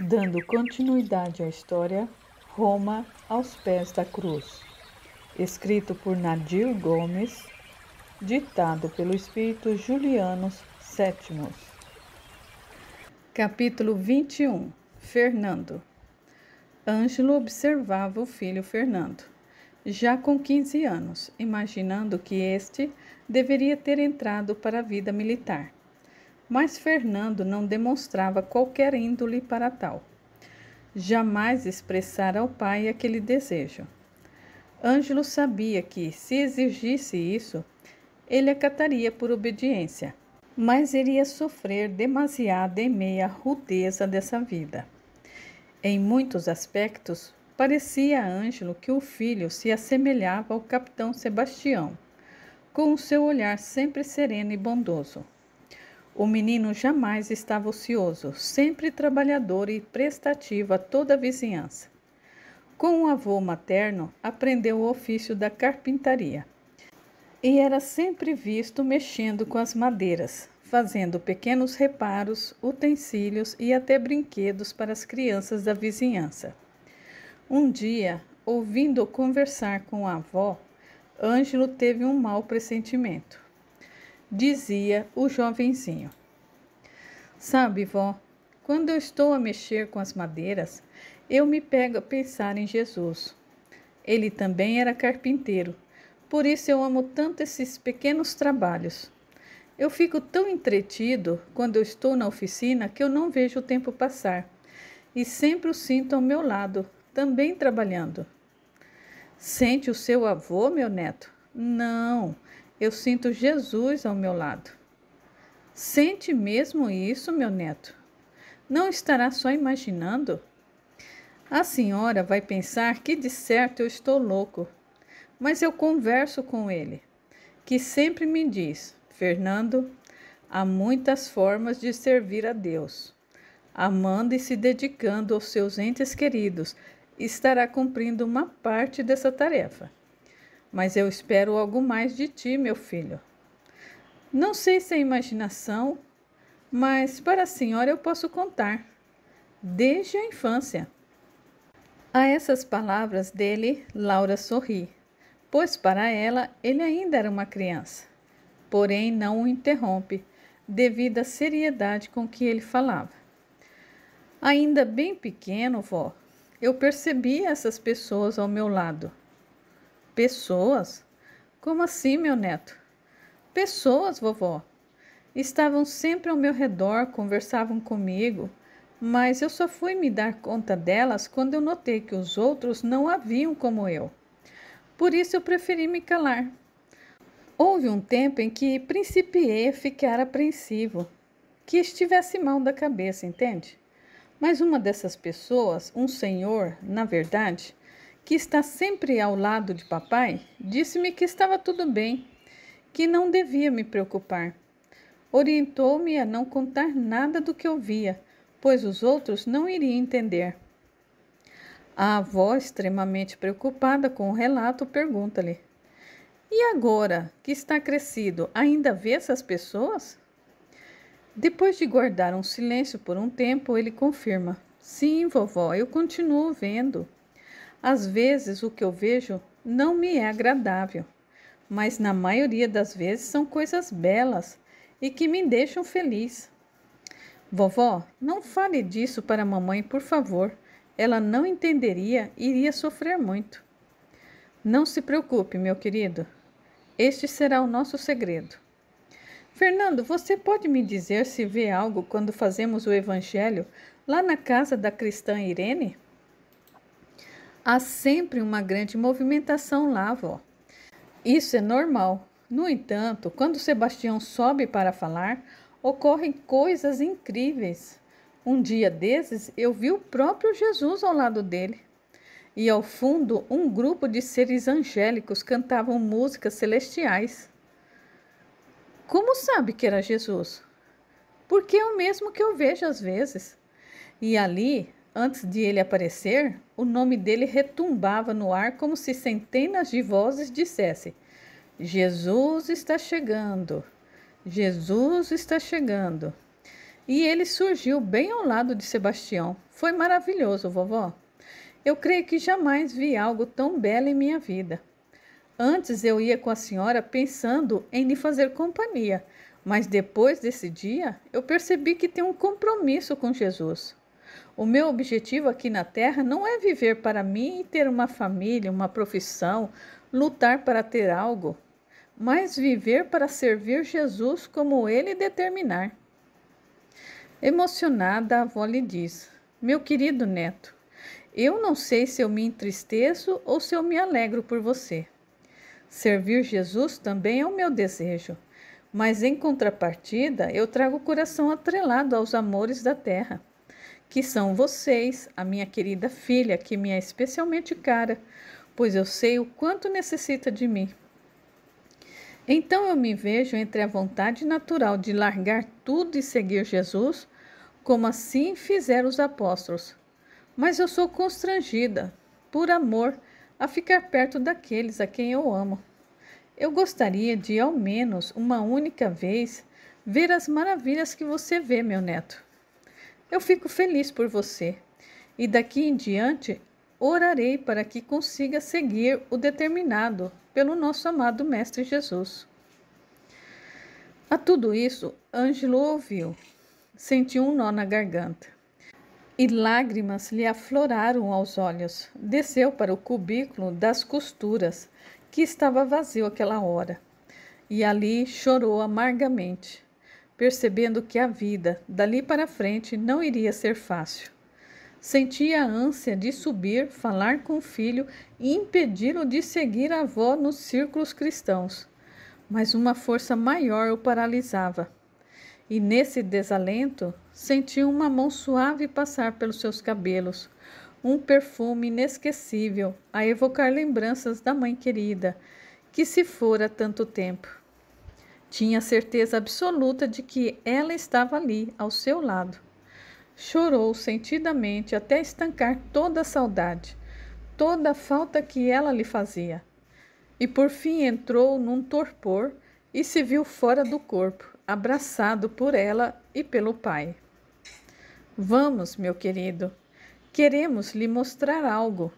Dando continuidade à história, Roma aos pés da cruz. Escrito por Nadir Gomes, ditado pelo Espírito Julianos Sétimos. Capítulo 21. Fernando. Ângelo observava o filho Fernando, já com 15 anos, imaginando que este deveria ter entrado para a vida militar. Mas Fernando não demonstrava qualquer índole para tal. Jamais expressara ao pai aquele desejo. Ângelo sabia que, se exigisse isso, ele acataria por obediência, mas iria sofrer demasiado em meio à rudeza dessa vida. Em muitos aspectos, parecia a Ângelo que o filho se assemelhava ao capitão Sebastião, com o seu olhar sempre sereno e bondoso. O menino jamais estava ocioso, sempre trabalhador e prestativo a toda a vizinhança. Com o avô materno, aprendeu o ofício da carpintaria e era sempre visto mexendo com as madeiras, fazendo pequenos reparos, utensílios e até brinquedos para as crianças da vizinhança. Um dia, ouvindo-o conversar com a avó, Ângelo teve um mau pressentimento. Dizia o jovenzinho: "Sabe, vó, quando eu estou a mexer com as madeiras, eu me pego a pensar em Jesus. Ele também era carpinteiro, por isso eu amo tanto esses pequenos trabalhos. Eu fico tão entretido quando eu estou na oficina que eu não vejo o tempo passar, e sempre o sinto ao meu lado, também trabalhando." "Sente o seu avô, meu neto?" "Não, eu sinto Jesus ao meu lado." "Sente mesmo isso, meu neto? Não estará só imaginando? A senhora vai pensar que de certo eu estou louco, mas eu converso com ele, que sempre me diz: Fernando, há muitas formas de servir a Deus. Amando e se dedicando aos seus entes queridos, estará cumprindo uma parte dessa tarefa. Mas eu espero algo mais de ti, meu filho. Não sei se é imaginação, mas para a senhora eu posso contar, desde a infância." A essas palavras dele, Laura sorri, pois para ela ele ainda era uma criança. Porém, não o interrompe, devido à seriedade com que ele falava. "Ainda bem pequeno, vó, eu percebi essas pessoas ao meu lado." "Pessoas? Como assim, meu neto?" "Pessoas, vovó. Estavam sempre ao meu redor, conversavam comigo, mas eu só fui me dar conta delas quando eu notei que os outros não a viam como eu. Por isso eu preferi me calar. Houve um tempo em que principiei a ficar apreensivo, que estivesse mal da cabeça, entende? Mas uma dessas pessoas, um senhor, na verdade, que está sempre ao lado de papai, disse-me que estava tudo bem, que não devia me preocupar. Orientou-me a não contar nada do que eu via, pois os outros não iriam entender." A avó, extremamente preocupada com o relato, pergunta-lhe: "E agora, que está crescido, ainda vê essas pessoas?" Depois de guardar um silêncio por um tempo, ele confirma: "Sim, vovó, eu continuo vendo. Às vezes o que eu vejo não me é agradável, mas na maioria das vezes são coisas belas e que me deixam feliz." "Vovó, não fale disso para a mamãe, por favor. Ela não entenderia e iria sofrer muito." "Não se preocupe, meu querido. Este será o nosso segredo. Fernando, você pode me dizer se vê algo quando fazemos o evangelho lá na casa da cristã Irene?" "Há sempre uma grande movimentação lá, vó. Isso é normal. No entanto, quando Sebastião sobe para falar, ocorrem coisas incríveis. Um dia desses, eu vi o próprio Jesus ao lado dele. E ao fundo, um grupo de seres angélicos cantavam músicas celestiais." "Como sabe que era Jesus?" "Porque é o mesmo que eu vejo às vezes. E ali, antes de ele aparecer, o nome dele retumbava no ar como se centenas de vozes dissessem: Jesus está chegando, Jesus está chegando." e ele surgiu bem ao lado de Sebastião. Foi maravilhoso, vovó. Eu creio que jamais vi algo tão belo em minha vida. Antes eu ia com a senhora pensando em lhe fazer companhia, mas depois desse dia eu percebi que tenho um compromisso com Jesus. O meu objetivo aqui na Terra não é viver para mim e ter uma família, uma profissão, lutar para ter algo, mas viver para servir Jesus como Ele determinar. Emocionada, a avó lhe diz: meu querido neto, eu não sei se eu me entristeço ou se eu me alegro por você. Servir Jesus também é o meu desejo, mas em contrapartida eu trago o coração atrelado aos amores da terra, que são vocês, a minha querida filha, que me é especialmente cara, pois eu sei o quanto necessita de mim. Então eu me vejo entre a vontade natural de largar tudo e seguir Jesus, como assim fizeram os apóstolos. Mas eu sou constrangida, por amor, a ficar perto daqueles a quem eu amo. Eu gostaria de, ao menos uma única vez, ver as maravilhas que você vê, meu neto. Eu fico feliz por você, e daqui em diante orarei para que consiga seguir o determinado pelo nosso amado Mestre Jesus. A tudo isso, Ângelo ouviu, sentiu um nó na garganta, e lágrimas lhe afloraram aos olhos. Desceu para o cubículo das costuras, que estava vazio àquela hora, e ali chorou amargamente, percebendo que a vida, dali para frente, não iria ser fácil. Sentia a ânsia de subir, falar com o filho e impedi-lo de seguir a avó nos círculos cristãos, mas uma força maior o paralisava. E nesse desalento, sentiu uma mão suave passar pelos seus cabelos, um perfume inesquecível a evocar lembranças da mãe querida, que se fora há tanto tempo. Tinha certeza absoluta de que ela estava ali, ao seu lado. Chorou sentidamente até estancar toda a saudade, toda a falta que ela lhe fazia. E por fim entrou num torpor e se viu fora do corpo, abraçado por ela e pelo pai. Vamos, meu querido, queremos lhe mostrar algo,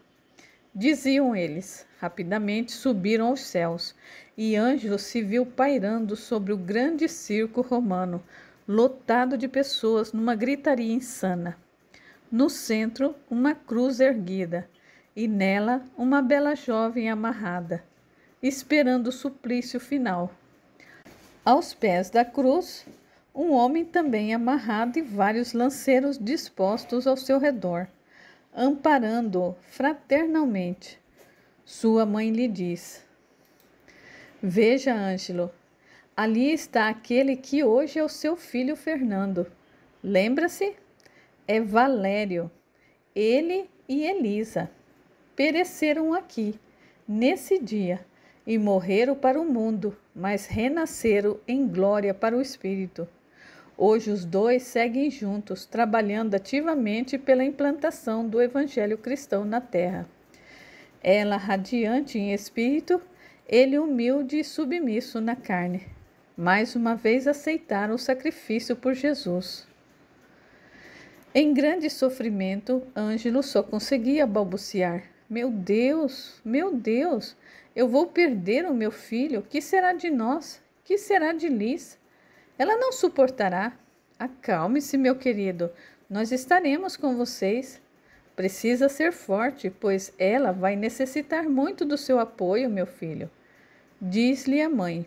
diziam eles. Rapidamente subiram aos céus, e Ângelo se viu pairando sobre o grande circo romano, lotado de pessoas numa gritaria insana. No centro, uma cruz erguida, e nela uma bela jovem amarrada, esperando o suplício final. Aos pés da cruz, um homem também amarrado e vários lanceiros dispostos ao seu redor, amparando-o fraternalmente. Sua mãe lhe diz: veja, Ângelo, ali está aquele que hoje é o seu filho Fernando. Lembra-se? É Valério. Ele e Elisa pereceram aqui, nesse dia, e morreram para o mundo, mas renasceram em glória para o Espírito. Hoje os dois seguem juntos, trabalhando ativamente pela implantação do Evangelho cristão na terra. Ela radiante em espírito, ele humilde e submisso na carne. Mais uma vez aceitaram o sacrifício por Jesus. Em grande sofrimento, Ângelo só conseguia balbuciar: meu Deus, eu vou perder o meu filho. Que será de nós? Que será de Liz? Ela não suportará. Acalme-se, meu querido, nós estaremos com vocês. Precisa ser forte, pois ela vai necessitar muito do seu apoio, meu filho, diz-lhe a mãe.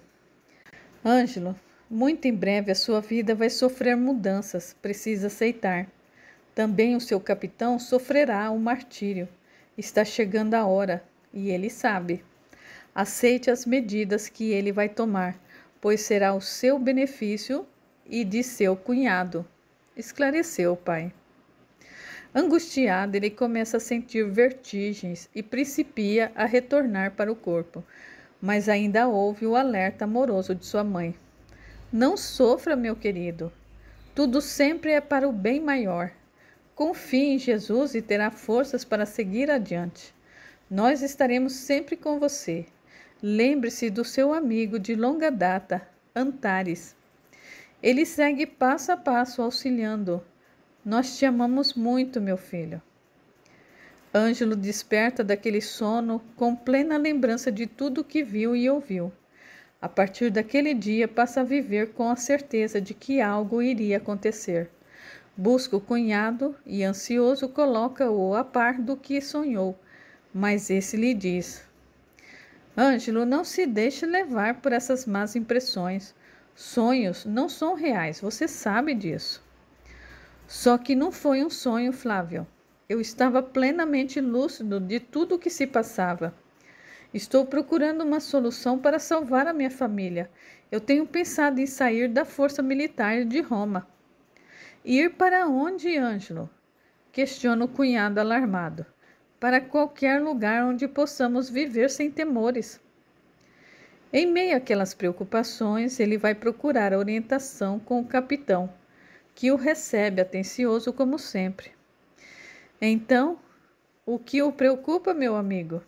Ângelo, muito em breve a sua vida vai sofrer mudanças, precisa aceitar. Também o seu capitão sofrerá o martírio. Está chegando a hora, e ele sabe. Aceite as medidas que ele vai tomar, pois será o seu benefício e de seu cunhado, esclareceu o pai. Angustiado, ele começa a sentir vertigens e principia a retornar para o corpo, mas ainda ouve o alerta amoroso de sua mãe. Não sofra, meu querido. Tudo sempre é para o bem maior. Confie em Jesus e terá forças para seguir adiante. Nós estaremos sempre com você. Lembre-se do seu amigo de longa data, Antares. Ele segue passo a passo, auxiliando. Nós te amamos muito, meu filho. Ângelo desperta daquele sono com plena lembrança de tudo que viu e ouviu. A partir daquele dia, passa a viver com a certeza de que algo iria acontecer. Busca o cunhado e, ansioso, coloca-o a par do que sonhou, mas esse lhe diz: Ângelo, não se deixe levar por essas más impressões. Sonhos não são reais, você sabe disso. Só que não foi um sonho, Flávio. Eu estava plenamente lúcido de tudo o que se passava. Estou procurando uma solução para salvar a minha família. Eu tenho pensado em sair da força militar de Roma. Ir para onde, Ângelo? Questiona o cunhado alarmado. Para qualquer lugar onde possamos viver sem temores. Em meio àquelas preocupações, ele vai procurar a orientação com o capitão, que o recebe atencioso como sempre. Então, o que o preocupa, meu amigo?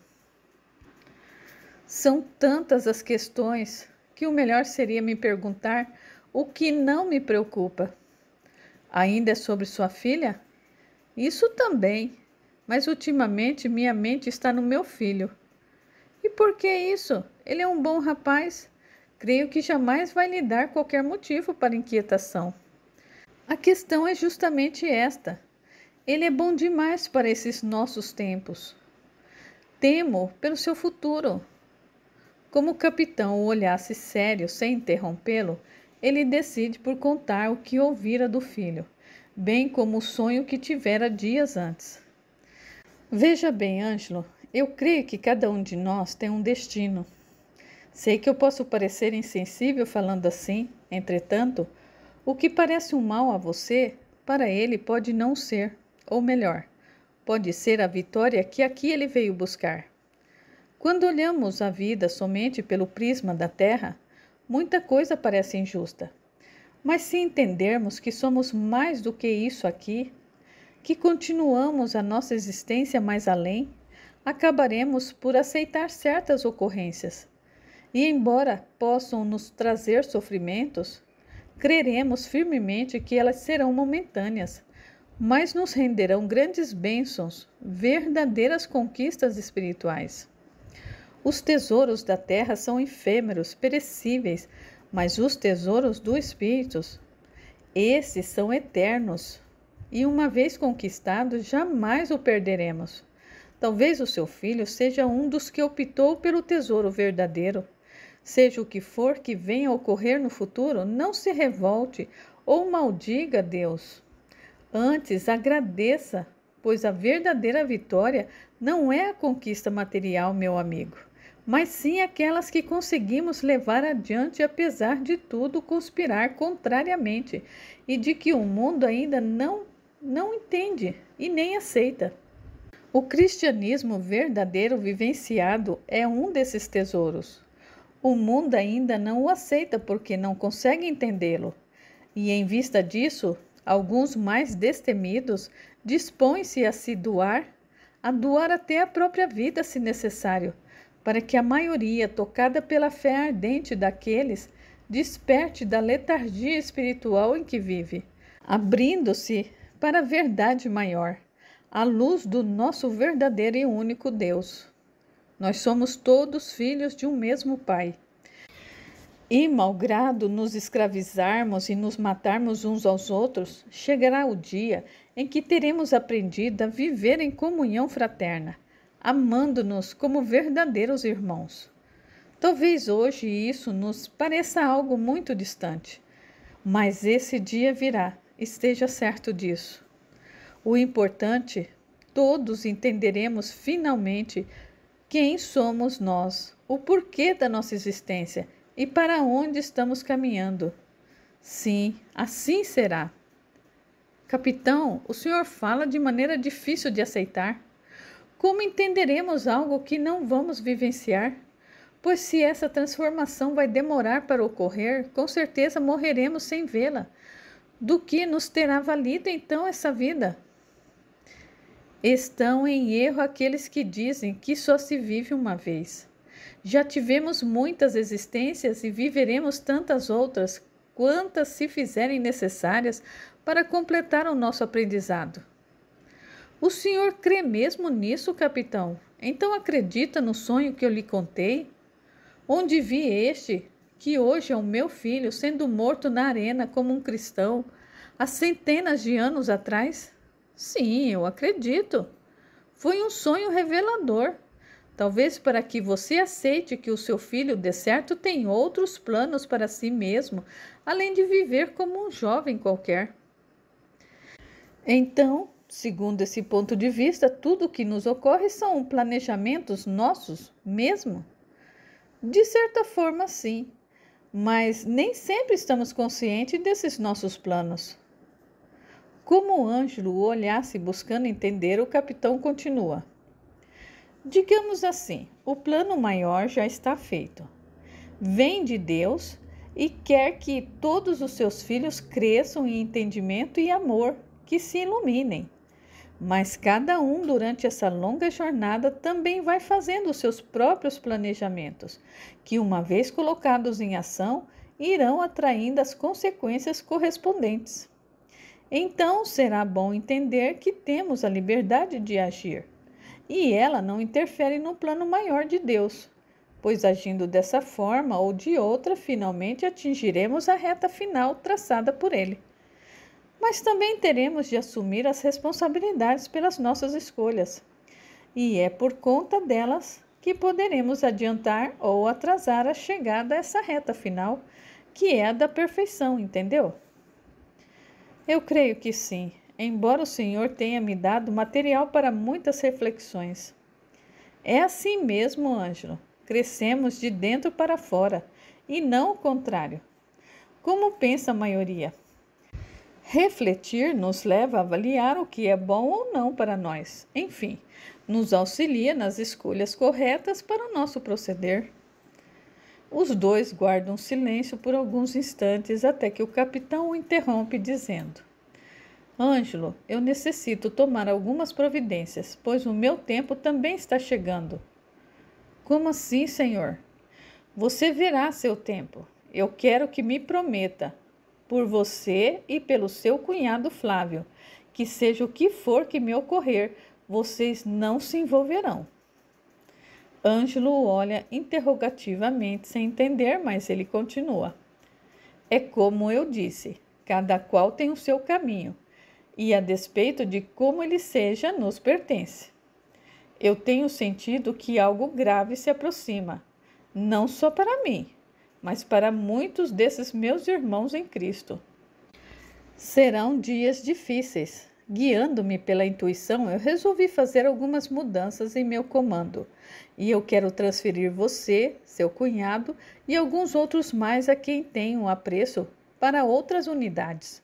São tantas as questões que o melhor seria me perguntar o que não me preocupa. Ainda é sobre sua filha? Isso também, mas ultimamente minha mente está no meu filho. E por que isso? Ele é um bom rapaz. Creio que jamais vai lhe dar qualquer motivo para inquietação. A questão é justamente esta. Ele é bom demais para esses nossos tempos. Temo pelo seu futuro. Como o capitão o olhasse sério, sem interrompê-lo, ele decide por contar o que ouvira do filho, bem como o sonho que tivera dias antes. Veja bem, Ângelo, eu creio que cada um de nós tem um destino. Sei que eu posso parecer insensível falando assim, entretanto, o que parece um mal a você, para ele pode não ser, ou melhor, pode ser a vitória que aqui ele veio buscar. Quando olhamos a vida somente pelo prisma da terra, muita coisa parece injusta. Mas se entendermos que somos mais do que isso aqui, que continuamos a nossa existência mais além, acabaremos por aceitar certas ocorrências. E embora possam nos trazer sofrimentos, creremos firmemente que elas serão momentâneas, mas nos renderão grandes bênçãos, verdadeiras conquistas espirituais. Os tesouros da terra são efêmeros, perecíveis, mas os tesouros do Espírito, esses são eternos, e uma vez conquistados, jamais o perderemos. Talvez o seu filho seja um dos que optou pelo tesouro verdadeiro. Seja o que for que venha a ocorrer no futuro, não se revolte ou maldiga Deus. Antes, agradeça, pois a verdadeira vitória não é a conquista material, meu amigo, mas sim aquelas que conseguimos levar adiante apesar de tudo conspirar contrariamente e de que o mundo ainda não entende e nem aceita. O cristianismo verdadeiro vivenciado é um desses tesouros. O mundo ainda não o aceita porque não consegue entendê-lo. E em vista disso, alguns mais destemidos dispõem-se a se doar, a doar até a própria vida se necessário, para que a maioria, tocada pela fé ardente daqueles, desperte da letargia espiritual em que vive, abrindo-se para a verdade maior, a luz do nosso verdadeiro e único Deus. Nós somos todos filhos de um mesmo Pai. E, malgrado nos escravizarmos e nos matarmos uns aos outros, chegará o dia em que teremos aprendido a viver em comunhão fraterna, amando-nos como verdadeiros irmãos. Talvez hoje isso nos pareça algo muito distante, mas esse dia virá, esteja certo disso. O importante, todos entenderemos finalmente quem somos nós, o porquê da nossa existência e para onde estamos caminhando. Sim, assim será. Capitão, o senhor fala de maneira difícil de aceitar. Como entenderemos algo que não vamos vivenciar? Pois se essa transformação vai demorar para ocorrer, com certeza morreremos sem vê-la. Do que nos terá valido então essa vida? Estão em erro aqueles que dizem que só se vive uma vez. Já tivemos muitas existências e viveremos tantas outras. quantas se fizerem necessárias para completar o nosso aprendizado. O senhor crê mesmo nisso, capitão? Então acredita no sonho que eu lhe contei? Onde vi este, que hoje é o meu filho, sendo morto na arena como um cristão, há centenas de anos atrás? Sim, eu acredito. Foi um sonho revelador. Talvez para que você aceite que o seu filho, de certo, tem outros planos para si mesmo, além de viver como um jovem qualquer. Então, segundo esse ponto de vista, tudo o que nos ocorre são planejamentos nossos mesmo? De certa forma, sim, mas nem sempre estamos conscientes desses nossos planos. Como o Ângelo o olhasse buscando entender, o capitão continua. Digamos assim, o plano maior já está feito. Vem de Deus e quer que todos os seus filhos cresçam em entendimento e amor, que se iluminem. Mas cada um, durante essa longa jornada, também vai fazendo os seus próprios planejamentos, que, uma vez colocados em ação, irão atraindo as consequências correspondentes. Então, será bom entender que temos a liberdade de agir, e ela não interfere no plano maior de Deus, pois agindo dessa forma ou de outra, finalmente atingiremos a reta final traçada por Ele. Mas também teremos de assumir as responsabilidades pelas nossas escolhas, e é por conta delas que poderemos adiantar ou atrasar a chegada a essa reta final, que é a da perfeição, entendeu? Eu creio que sim, embora o Senhor tenha me dado material para muitas reflexões. É assim mesmo, Ângelo. Crescemos de dentro para fora, e não o contrário. Como pensa a maioria? Refletir nos leva a avaliar o que é bom ou não para nós. Enfim, nos auxilia nas escolhas corretas para o nosso proceder. Os dois guardam silêncio por alguns instantes até que o capitão o interrompe dizendo: Ângelo, eu necessito tomar algumas providências, pois o meu tempo também está chegando. Como assim, senhor? Você verá seu tempo. Eu quero que me prometa, por você e pelo seu cunhado Flávio, que seja o que for que me ocorrer, vocês não se envolverão. Ângelo o olha interrogativamente, sem entender, mas ele continua. É como eu disse, cada qual tem o seu caminho, e a despeito de como ele seja, nos pertence. Eu tenho sentido que algo grave se aproxima, não só para mim, mas para muitos desses meus irmãos em Cristo. Serão dias difíceis. Guiando-me pela intuição, eu resolvi fazer algumas mudanças em meu comando, e eu quero transferir você, seu cunhado e alguns outros mais a quem tenho apreço para outras unidades.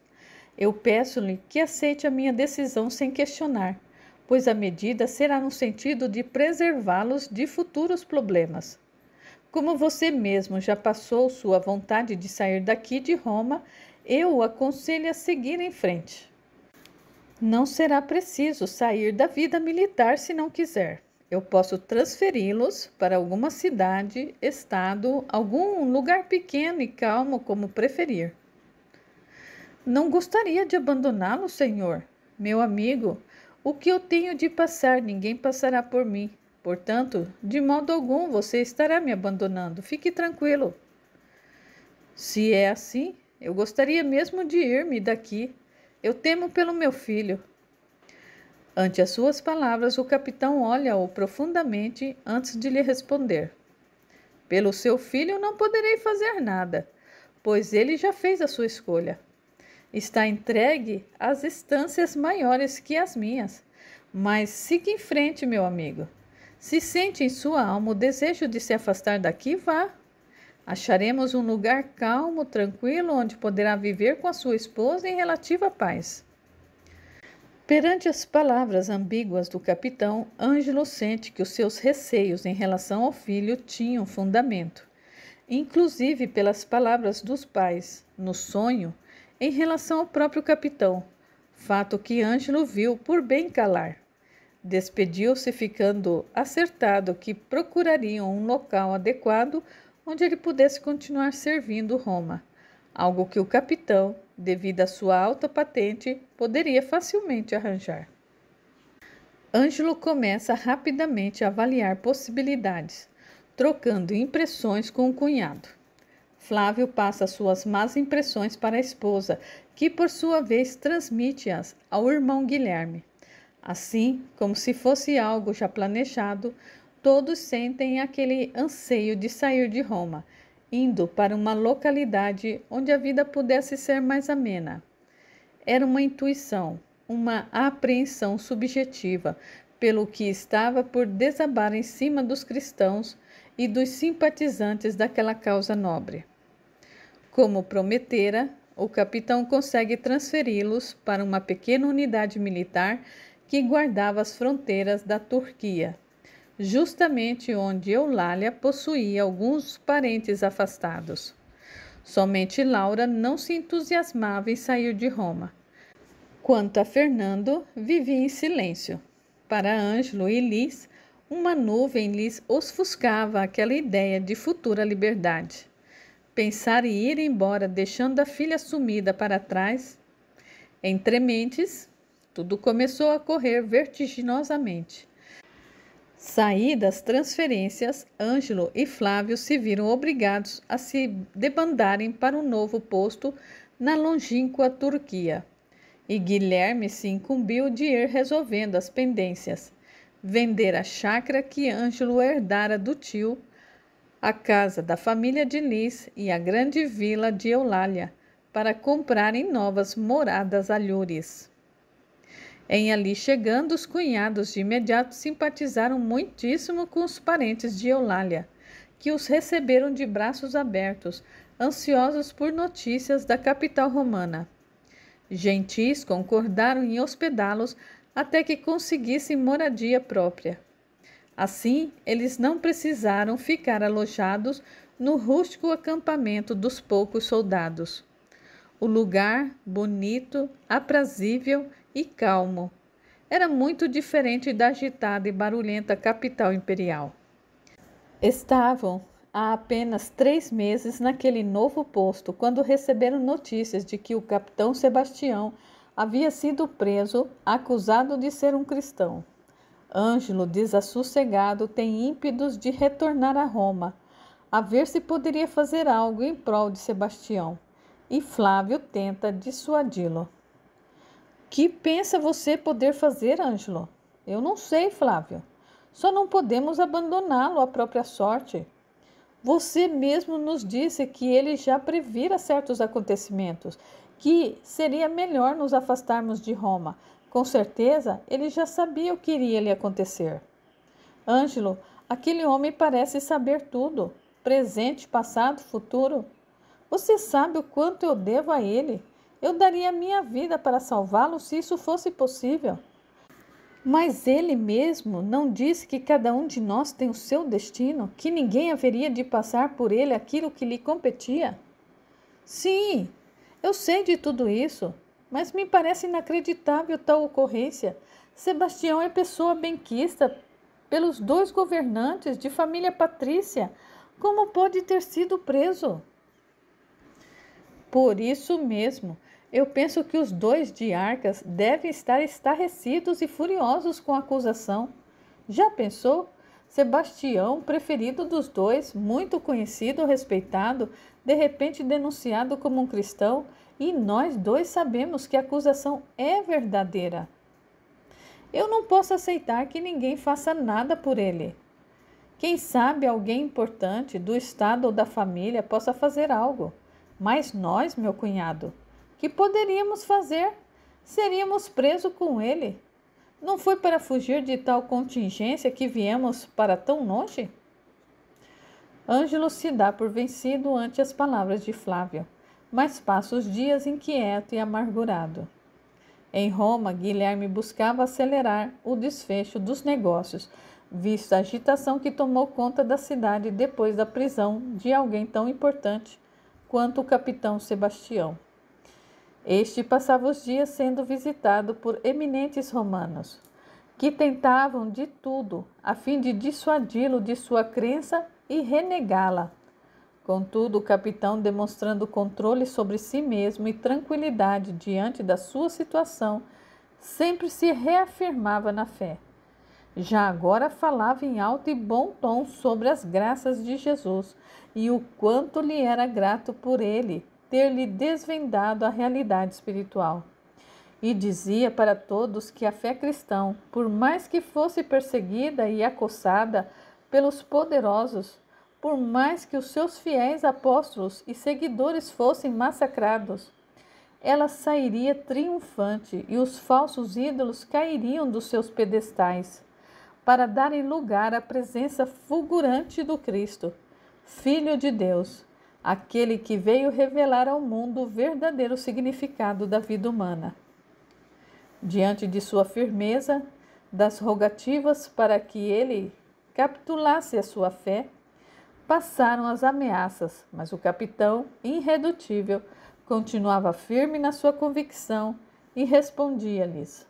Eu peço-lhe que aceite a minha decisão sem questionar, pois a medida será no sentido de preservá-los de futuros problemas. Como você mesmo já passou sua vontade de sair daqui de Roma, eu o aconselho a seguir em frente. Não será preciso sair da vida militar se não quiser. Eu posso transferi-los para alguma cidade, estado, algum lugar pequeno e calmo, como preferir. Não gostaria de abandoná-lo, senhor. Meu amigo, o que eu tenho de passar, ninguém passará por mim. Portanto, de modo algum você estará me abandonando. Fique tranquilo. Se é assim, eu gostaria mesmo de ir-me daqui. Eu temo pelo meu filho. Ante as suas palavras, o capitão olha-o profundamente antes de lhe responder. Pelo seu filho não poderei fazer nada, pois ele já fez a sua escolha. Está entregue às instâncias maiores que as minhas. Mas siga em frente, meu amigo. Se sente em sua alma o desejo de se afastar daqui, vá. Acharemos um lugar calmo, tranquilo, onde poderá viver com a sua esposa em relativa paz. Perante as palavras ambíguas do capitão, Ângelo sente que os seus receios em relação ao filho tinham fundamento, inclusive pelas palavras dos pais, no sonho, em relação ao próprio capitão, fato que Ângelo viu por bem calar. Despediu-se, ficando acertado que procurariam um local adequado onde ele pudesse continuar servindo Roma, algo que o capitão, devido à sua alta patente, poderia facilmente arranjar. Ângelo começa rapidamente a avaliar possibilidades, trocando impressões com o cunhado. Flávio passa suas más impressões para a esposa, que por sua vez transmite-as ao irmão Guilherme. Assim, como se fosse algo já planejado, todos sentem aquele anseio de sair de Roma, indo para uma localidade onde a vida pudesse ser mais amena. Era uma intuição, uma apreensão subjetiva pelo que estava por desabar em cima dos cristãos e dos simpatizantes daquela causa nobre. Como prometera, o capitão consegue transferi-los para uma pequena unidade militar que guardava as fronteiras da Turquia, justamente onde Eulália possuía alguns parentes afastados. Somente Laura não se entusiasmava em sair de Roma. Quanto a Fernando, vivia em silêncio. Para Ângelo e Liz, uma nuvem lhes ofuscava aquela ideia de futura liberdade. Pensar em ir embora, deixando a filha sumida para trás. Entre mentes, tudo começou a correr vertiginosamente. Saídas transferências, Ângelo e Flávio se viram obrigados a se debandarem para um novo posto na longínqua Turquia. E Guilherme se incumbiu de ir resolvendo as pendências, vender a chácara que Ângelo herdara do tio, a casa da família de Liz e a grande vila de Eulália, para comprarem novas moradas alhures. Em ali chegando, os cunhados de imediato simpatizaram muitíssimo com os parentes de Eulália, que os receberam de braços abertos, ansiosos por notícias da capital romana. Gentis concordaram em hospedá-los até que conseguissem moradia própria. Assim, eles não precisaram ficar alojados no rústico acampamento dos poucos soldados. O lugar, bonito, aprazível e calmo, era muito diferente da agitada e barulhenta capital imperial. Estavam há apenas 3 meses naquele novo posto, quando receberam notícias de que o capitão Sebastião havia sido preso, acusado de ser um cristão. Ângelo, desassossegado, tem ímpetos de retornar a Roma, a ver se poderia fazer algo em prol de Sebastião, e Flávio tenta dissuadi-lo. Que pensa você poder fazer, Ângelo? Eu não sei, Flávio. Só não podemos abandoná-lo à própria sorte. Você mesmo nos disse que ele já previra certos acontecimentos, que seria melhor nos afastarmos de Roma. Com certeza, ele já sabia o que iria lhe acontecer. Ângelo, aquele homem parece saber tudo, presente, passado, futuro. Você sabe o quanto eu devo a ele. Eu daria a minha vida para salvá-lo se isso fosse possível. Mas ele mesmo não disse que cada um de nós tem o seu destino, que ninguém haveria de passar por ele aquilo que lhe competia? Sim, eu sei de tudo isso, mas me parece inacreditável tal ocorrência. Sebastião é pessoa benquista pelos 2 governantes de família patrícia. Como pode ter sido preso? Por isso mesmo, eu penso que os 2 diarcas devem estar estarrecidos e furiosos com a acusação. Já pensou? Sebastião, preferido dos 2, muito conhecido, respeitado, de repente denunciado como um cristão, e nós 2 sabemos que a acusação é verdadeira. Eu não posso aceitar que ninguém faça nada por ele. Quem sabe alguém importante do estado ou da família possa fazer algo. Mas nós, meu cunhado, que poderíamos fazer? Seríamos presos com ele. Não foi para fugir de tal contingência que viemos para tão longe? Ângelo se dá por vencido ante as palavras de Flávio, mas passa os dias inquieto e amargurado. Em Roma, Guilherme buscava acelerar o desfecho dos negócios, visto a agitação que tomou conta da cidade depois da prisão de alguém tão importante quanto o capitão Sebastião. Este passava os dias sendo visitado por eminentes romanos, que tentavam de tudo a fim de dissuadi-lo de sua crença e renegá-la. Contudo, o capitão, demonstrando controle sobre si mesmo e tranquilidade diante da sua situação, sempre se reafirmava na fé. Já agora falava em alto e bom tom sobre as graças de Jesus e o quanto lhe era grato por ele ter-lhe desvendado a realidade espiritual. E dizia para todos que a fé cristã, por mais que fosse perseguida e acossada pelos poderosos, por mais que os seus fiéis apóstolos e seguidores fossem massacrados, ela sairia triunfante e os falsos ídolos cairiam dos seus pedestais, para darem lugar à presença fulgurante do Cristo, Filho de Deus, aquele que veio revelar ao mundo o verdadeiro significado da vida humana. Diante de sua firmeza, das rogativas para que ele capitulasse a sua fé, passaram as ameaças, mas o capitão, irredutível, continuava firme na sua convicção e respondia-lhes: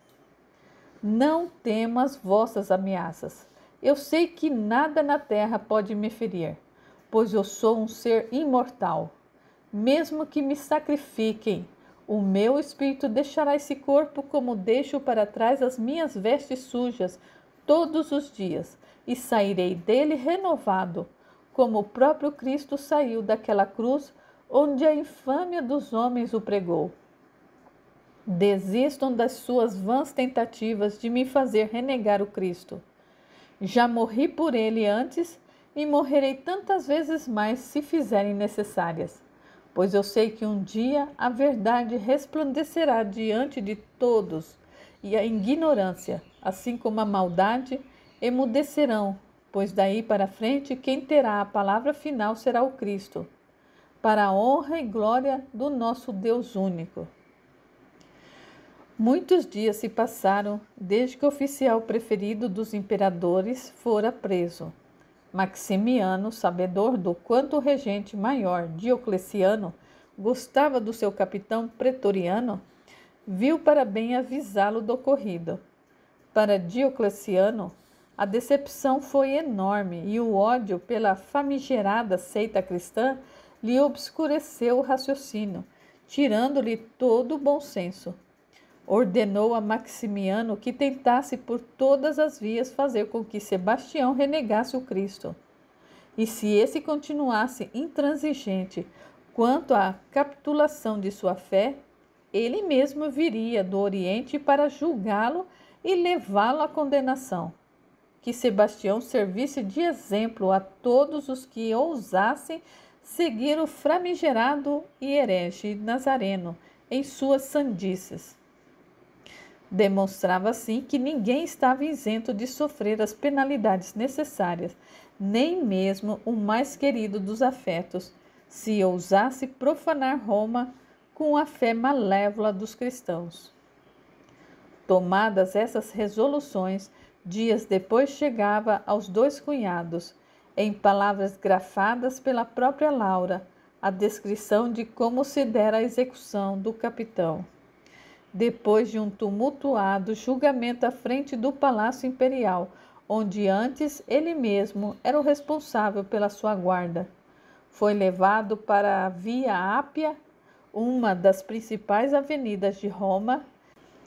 Não temo as vossas ameaças. Eu sei que nada na terra pode me ferir, pois eu sou um ser imortal. Mesmo que me sacrifiquem, o meu espírito deixará esse corpo como deixo para trás as minhas vestes sujas todos os dias, e sairei dele renovado, como o próprio Cristo saiu daquela cruz onde a infâmia dos homens o pregou. Desistam das suas vãs tentativas de me fazer renegar o Cristo. Já morri por ele antes e morrerei tantas vezes mais se fizerem necessárias, pois eu sei que um dia a verdade resplandecerá diante de todos e a ignorância, assim como a maldade, emudecerão, pois daí para frente quem terá a palavra final será o Cristo, para a honra e glória do nosso Deus único. Muitos dias se passaram desde que o oficial preferido dos imperadores fora preso. Maximiano, sabedor do quanto o regente maior Diocleciano gostava do seu capitão pretoriano, viu para bem avisá-lo do ocorrido. Para Diocleciano, a decepção foi enorme e o ódio pela famigerada seita cristã lhe obscureceu o raciocínio, tirando-lhe todo o bom senso. Ordenou a Maximiano que tentasse por todas as vias fazer com que Sebastião renegasse o Cristo. E se esse continuasse intransigente quanto à capitulação de sua fé, ele mesmo viria do Oriente para julgá-lo e levá-lo à condenação. Que Sebastião servisse de exemplo a todos os que ousassem seguir o famigerado e herege Nazareno em suas sandices. Demonstrava assim que ninguém estava isento de sofrer as penalidades necessárias, nem mesmo o mais querido dos afetos, se ousasse profanar Roma com a fé malévola dos cristãos. Tomadas essas resoluções, dias depois chegava aos dois cunhados, em palavras grafadas pela própria Laura, a descrição de como se dera a execução do capitão. Depois de um tumultuado julgamento à frente do Palácio Imperial, onde antes ele mesmo era o responsável pela sua guarda, foi levado para a Via Ápia, uma das principais avenidas de Roma,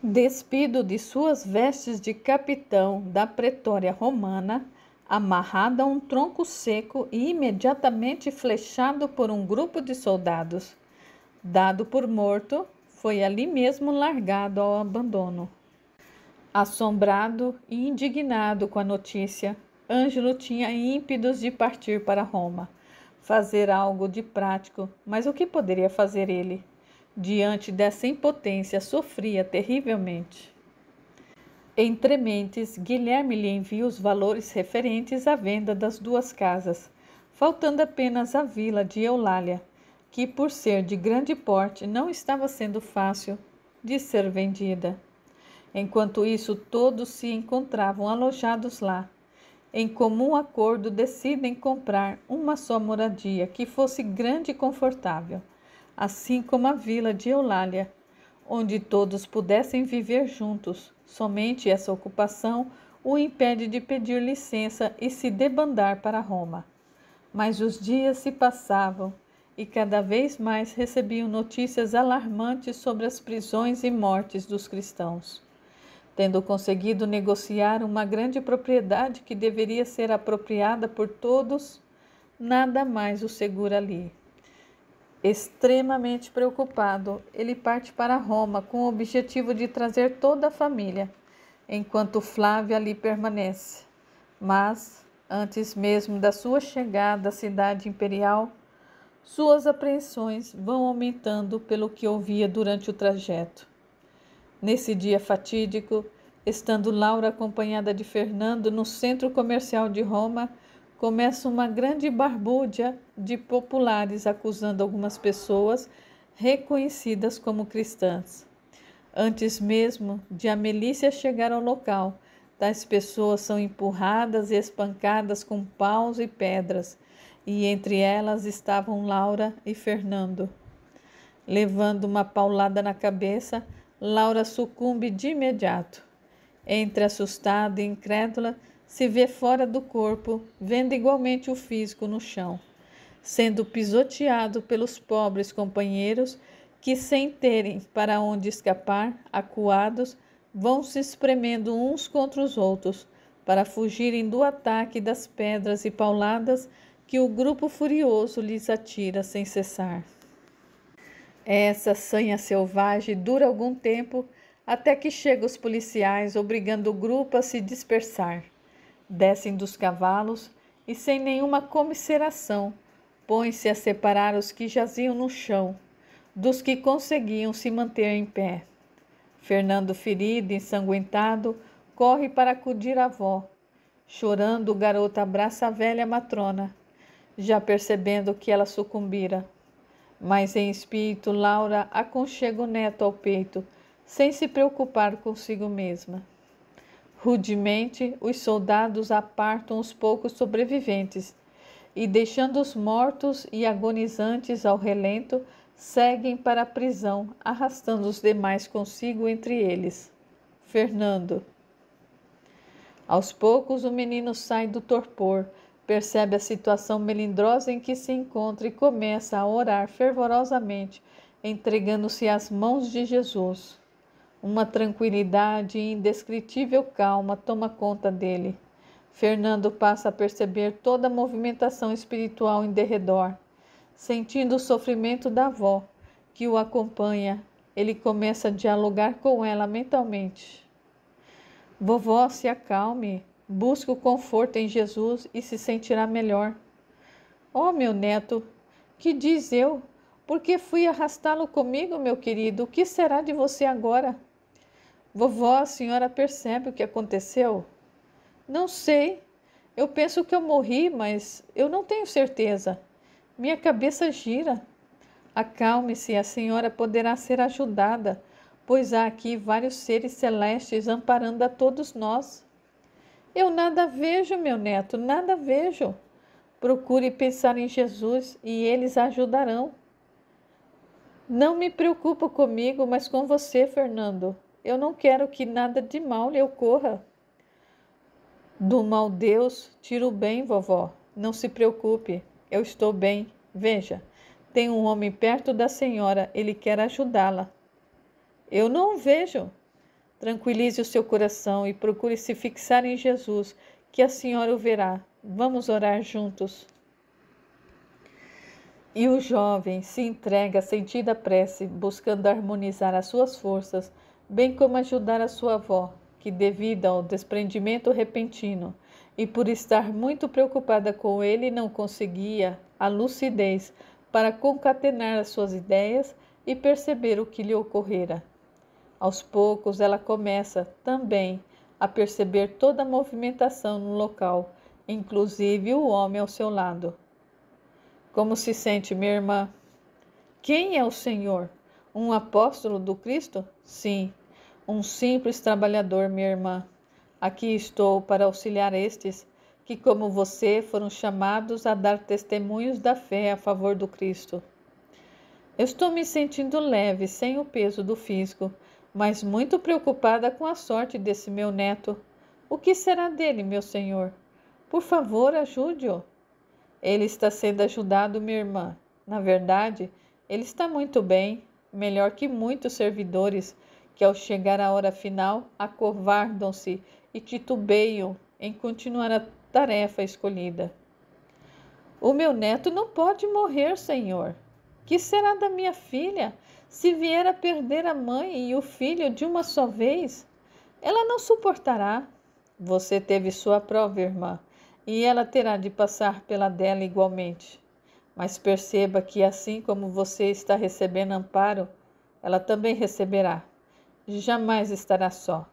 despido de suas vestes de capitão da pretória romana, amarrado a um tronco seco e imediatamente flechado por um grupo de soldados. Dado por morto, foi ali mesmo largado ao abandono. Assombrado e indignado com a notícia, Ângelo tinha ímpetos de partir para Roma, fazer algo de prático, mas o que poderia fazer ele? Diante dessa impotência, sofria terrivelmente. Entre mentes, Guilherme lhe envia os valores referentes à venda das duas casas, faltando apenas a vila de Eulália, que, por ser de grande porte, não estava sendo fácil de ser vendida. Enquanto isso, todos se encontravam alojados lá. Em comum acordo, decidem comprar uma só moradia, que fosse grande e confortável, assim como a vila de Eulália, onde todos pudessem viver juntos. Somente essa ocupação o impede de pedir licença e se debandar para Roma. Mas os dias se passavam e cada vez mais recebiam notícias alarmantes sobre as prisões e mortes dos cristãos. Tendo conseguido negociar uma grande propriedade que deveria ser apropriada por todos, nada mais o segura ali. Extremamente preocupado, ele parte para Roma com o objetivo de trazer toda a família, enquanto Flávia ali permanece. Mas, antes mesmo da sua chegada à cidade imperial, suas apreensões vão aumentando pelo que ouvia durante o trajeto. Nesse dia fatídico, estando Laura acompanhada de Fernando no centro comercial de Roma, começa uma grande barbúrdia de populares acusando algumas pessoas reconhecidas como cristãs. Antes mesmo de a milícia chegar ao local, tais pessoas são empurradas e espancadas com paus e pedras, e entre elas estavam Laura e Fernando. Levando uma paulada na cabeça, Laura sucumbe de imediato. Entre assustada e incrédula, se vê fora do corpo, vendo igualmente o físico no chão, sendo pisoteado pelos pobres companheiros que, sem terem para onde escapar, acuados, vão se espremendo uns contra os outros para fugirem do ataque das pedras e pauladas que o grupo furioso lhes atira sem cessar. Essa sanha selvagem dura algum tempo até que chegam os policiais, obrigando o grupo a se dispersar. Descem dos cavalos e, sem nenhuma comiseração, põem-se a separar os que jaziam no chão dos que conseguiam se manter em pé. Fernando, ferido e ensanguentado, corre para acudir a avó. Chorando, o garoto abraça a velha matrona, já percebendo que ela sucumbira. Mas em espírito, Laura aconchega o neto ao peito, sem se preocupar consigo mesma. Rudemente, os soldados apartam os poucos sobreviventes e, deixando os mortos e agonizantes ao relento, seguem para a prisão, arrastando os demais consigo, entre eles Fernando. Aos poucos, o menino sai do torpor, percebe a situação melindrosa em que se encontra e começa a orar fervorosamente, entregando-se às mãos de Jesus. Uma tranquilidade e indescritível calma toma conta dele. Fernando passa a perceber toda a movimentação espiritual em derredor. Sentindo o sofrimento da avó, que o acompanha, ele começa a dialogar com ela mentalmente. Vovó, se acalme, busque o conforto em Jesus e se sentirá melhor. Oh, meu neto, que diz eu? Por que fui arrastá-lo comigo, meu querido? O que será de você agora? Vovó, a senhora percebe o que aconteceu? Não sei. Eu penso que eu morri, mas eu não tenho certeza. Minha cabeça gira. Acalme-se, a senhora poderá ser ajudada, pois há aqui vários seres celestes amparando a todos nós. Eu nada vejo, meu neto, nada vejo. Procure pensar em Jesus e eles a ajudarão. Não me preocupo comigo, mas com você, Fernando. Eu não quero que nada de mal lhe ocorra. Do mal Deus tira o bem, vovó. Não se preocupe, eu estou bem. Veja, tem um homem perto da senhora, ele quer ajudá-la. Eu não o vejo. Tranquilize o seu coração e procure se fixar em Jesus, que a senhora o verá. Vamos orar juntos. E o jovem se entrega à sentida prece, buscando harmonizar as suas forças, bem como ajudar a sua avó, que, devido ao desprendimento repentino e por estar muito preocupada com ele, não conseguia a lucidez para concatenar as suas ideias e perceber o que lhe ocorrera. Aos poucos, ela começa também a perceber toda a movimentação no local, inclusive o homem ao seu lado. Como se sente, minha irmã? Quem é o Senhor? Um apóstolo do Cristo? Sim, um simples trabalhador, minha irmã. Aqui estou para auxiliar estes que, como você, foram chamados a dar testemunhos da fé a favor do Cristo. Eu estou me sentindo leve, sem o peso do físico, mas muito preocupada com a sorte desse meu neto. O que será dele, meu senhor? Por favor, ajude-o. Ele está sendo ajudado, minha irmã. Na verdade, ele está muito bem, melhor que muitos servidores que, ao chegar a hora final, acovardam-se e titubeiam em continuar a tarefa escolhida. O meu neto não pode morrer, Senhor. Que será da minha filha se vier a perder a mãe e o filho de uma só vez? Ela não suportará. Você teve sua prova, irmã, e ela terá de passar pela dela igualmente. Mas perceba que, assim como você está recebendo amparo, ela também receberá. Jamais estará só.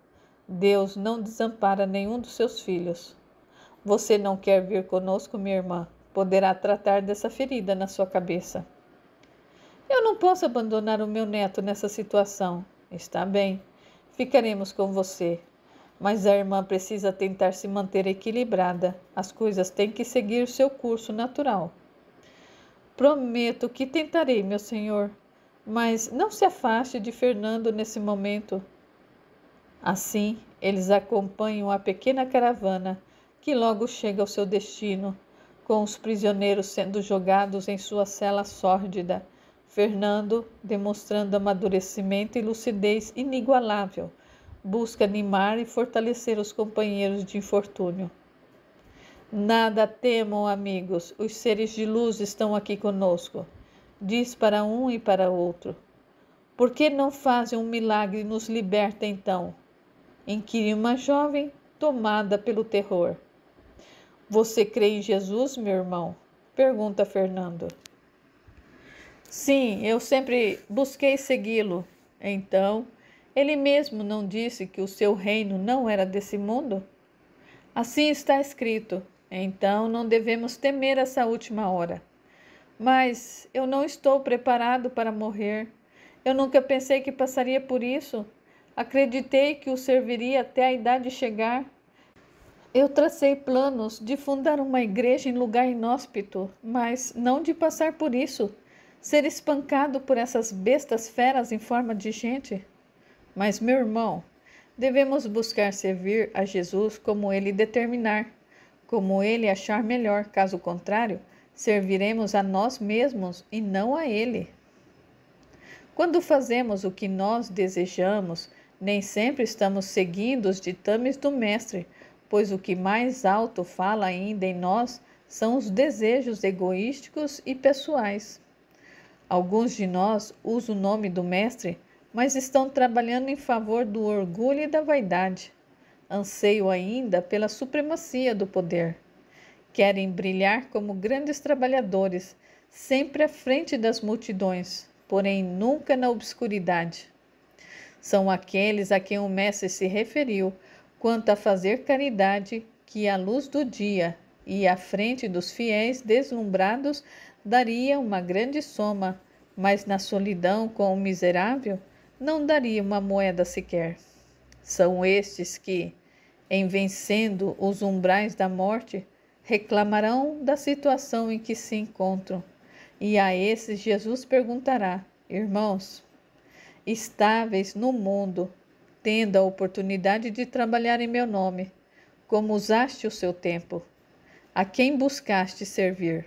Deus não desampara nenhum dos seus filhos. Você não quer vir conosco, minha irmã? Poderá tratar dessa ferida na sua cabeça. Eu não posso abandonar o meu neto nessa situação. Está bem, ficaremos com você. Mas a irmã precisa tentar se manter equilibrada. As coisas têm que seguir seu curso natural. Prometo que tentarei, meu senhor. Mas não se afaste de Fernando nesse momento. Assim, eles acompanham a pequena caravana, que logo chega ao seu destino, com os prisioneiros sendo jogados em sua cela sórdida, Fernando, demonstrando amadurecimento e lucidez inigualável, busca animar e fortalecer os companheiros de infortúnio. Nada temam, amigos, os seres de luz estão aqui conosco, diz para um e para outro. Por que não fazem um milagre e nos liberta então? Inquire uma jovem tomada pelo terror. Você crê em Jesus, meu irmão? Pergunta Fernando. Sim, eu sempre busquei segui-lo. Então, ele mesmo não disse que o seu reino não era desse mundo? Assim está escrito. Então, não devemos temer essa última hora. Mas eu não estou preparado para morrer. Eu nunca pensei que passaria por isso. Acreditei que o serviria até a idade chegar. Eu tracei planos de fundar uma igreja em lugar inóspito, mas não de passar por isso, ser espancado por essas bestas feras em forma de gente. Mas, meu irmão, devemos buscar servir a Jesus como ele determinar, como ele achar melhor. Caso contrário, serviremos a nós mesmos e não a ele. Quando fazemos o que nós desejamos, nem sempre estamos seguindo os ditames do Mestre, pois o que mais alto fala ainda em nós são os desejos egoísticos e pessoais. Alguns de nós usam o nome do Mestre, mas estão trabalhando em favor do orgulho e da vaidade. Anseiam ainda pela supremacia do poder. Querem brilhar como grandes trabalhadores, sempre à frente das multidões, porém nunca na obscuridade. São aqueles a quem o Mestre se referiu quanto a fazer caridade, que à luz do dia e à frente dos fiéis deslumbrados daria uma grande soma, mas na solidão com o miserável não daria uma moeda sequer. São estes que, em vencendo os umbrais da morte, reclamarão da situação em que se encontram, e a esses Jesus perguntará: irmãos, estáveis no mundo, tendo a oportunidade de trabalhar em meu nome, como usaste o seu tempo? A quem buscaste servir?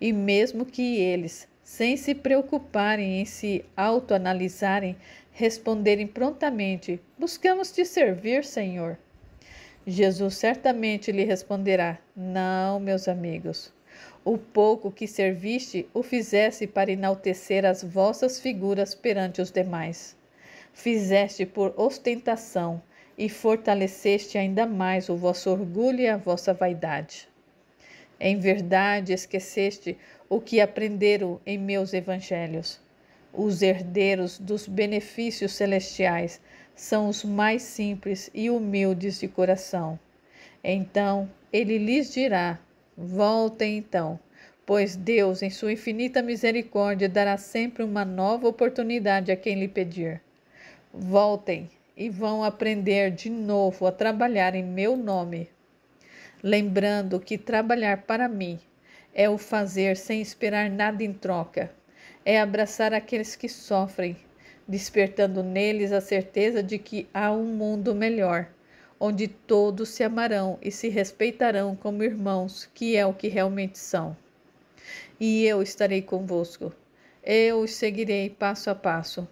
E mesmo que eles, sem se preocuparem em se autoanalisarem, responderem prontamente: buscamos te servir, Senhor. Jesus certamente lhe responderá: não, meus amigos. O pouco que serviste o fizeste para enaltecer as vossas figuras perante os demais. Fizeste por ostentação e fortaleceste ainda mais o vosso orgulho e a vossa vaidade. Em verdade, esqueceste o que aprenderam em meus evangelhos. Os herdeiros dos benefícios celestiais são os mais simples e humildes de coração. Então ele lhes dirá: voltem então, pois Deus, em sua infinita misericórdia, dará sempre uma nova oportunidade a quem lhe pedir. Voltem e vão aprender de novo a trabalhar em meu nome, lembrando que trabalhar para mim é o fazer sem esperar nada em troca, é abraçar aqueles que sofrem, despertando neles a certeza de que há um mundo melhor, onde todos se amarão e se respeitarão como irmãos, que é o que realmente são. E eu estarei convosco. Eu os seguirei passo a passo.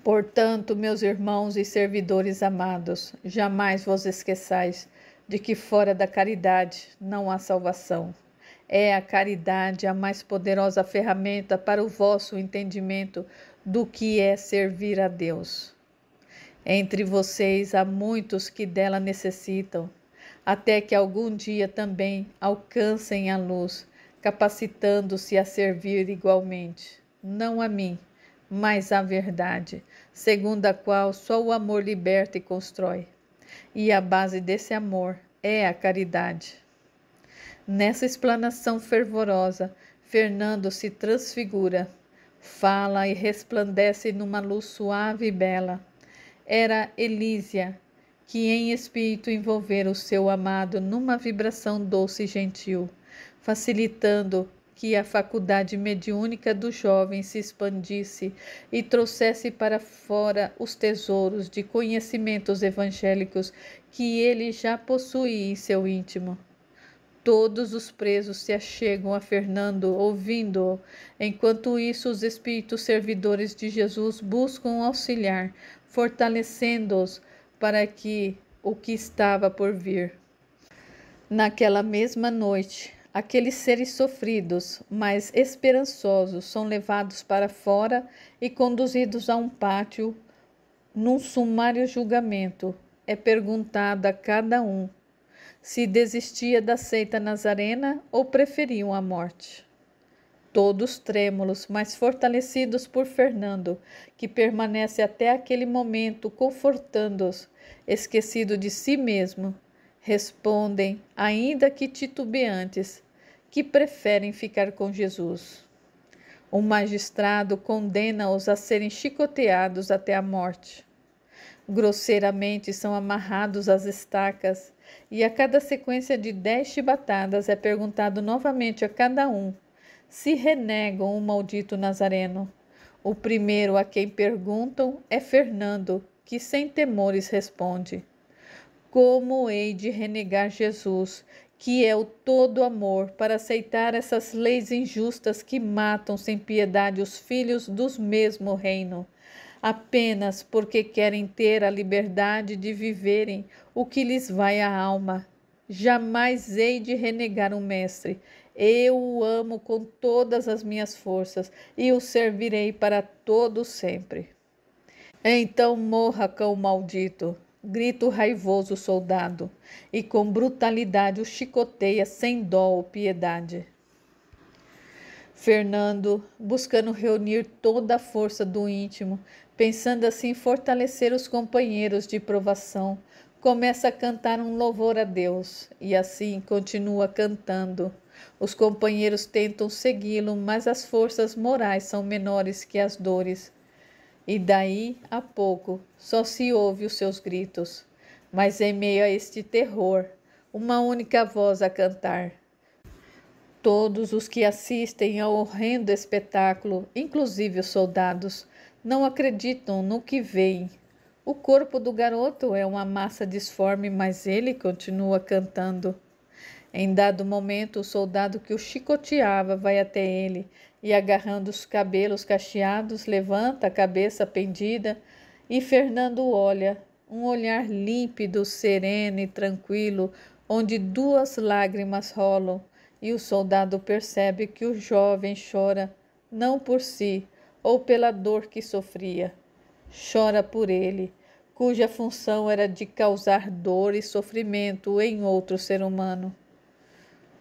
Portanto, meus irmãos e servidores amados, jamais vos esqueçais de que fora da caridade não há salvação. É a caridade a mais poderosa ferramenta para o vosso entendimento do que é servir a Deus. Entre vocês há muitos que dela necessitam, até que algum dia também alcancem a luz, capacitando-se a servir igualmente, não a mim, mas à verdade, segundo a qual só o amor liberta e constrói. E a base desse amor é a caridade. Nessa explanação fervorosa, Fernando se transfigura, fala e resplandece numa luz suave e bela. Era Elísia, que em espírito envolvera o seu amado numa vibração doce e gentil, facilitando que a faculdade mediúnica do jovem se expandisse e trouxesse para fora os tesouros de conhecimentos evangélicos que ele já possuía em seu íntimo. Todos os presos se achegam a Fernando, ouvindo-o. Enquanto isso, os espíritos servidores de Jesus buscam auxiliar, fortalecendo-os para que o que estava por vir. Naquela mesma noite, aqueles seres sofridos, mas esperançosos, são levados para fora e conduzidos a um pátio. Num sumário julgamento, é perguntado a cada um se desistia da seita nazarena ou preferiam a morte. Todos trêmulos, mas fortalecidos por Fernando, que permanece até aquele momento confortando-os, esquecido de si mesmo, respondem, ainda que titubeantes, que preferem ficar com Jesus. O magistrado condena-os a serem chicoteados até a morte. Grosseiramente são amarrados às estacas, e a cada sequência de 10 chibatadas é perguntado novamente a cada um se renegam o maldito Nazareno. O primeiro a quem perguntam é Fernando, que sem temores responde: como hei de renegar Jesus, que é o todo amor, para aceitar essas leis injustas que matam sem piedade os filhos do mesmo reino, apenas porque querem ter a liberdade de viverem o que lhes vai à alma? Jamais hei de renegar o Mestre. Eu o amo com todas as minhas forças e o servirei para todo sempre. Então morra, cão maldito! Grita o raivoso soldado, e com brutalidade o chicoteia sem dó ou piedade. Fernando, buscando reunir toda a força do íntimo, pensando assim fortalecer os companheiros de provação, começa a cantar um louvor a Deus, e assim continua cantando. Os companheiros tentam segui-lo, mas as forças morais são menores que as dores. E daí a pouco só se ouve os seus gritos, mas em meio a este terror, uma única voz a cantar. Todos os que assistem ao horrendo espetáculo, inclusive os soldados, não acreditam no que veem. O corpo do garoto é uma massa disforme, mas ele continua cantando. Em dado momento, o soldado que o chicoteava vai até ele e, agarrando os cabelos cacheados, levanta a cabeça pendida e Fernando olha, um olhar límpido, sereno e tranquilo, onde 2 lágrimas rolam, e o soldado percebe que o jovem chora não por si ou pela dor que sofria, chora por ele, cuja função era de causar dor e sofrimento em outro ser humano.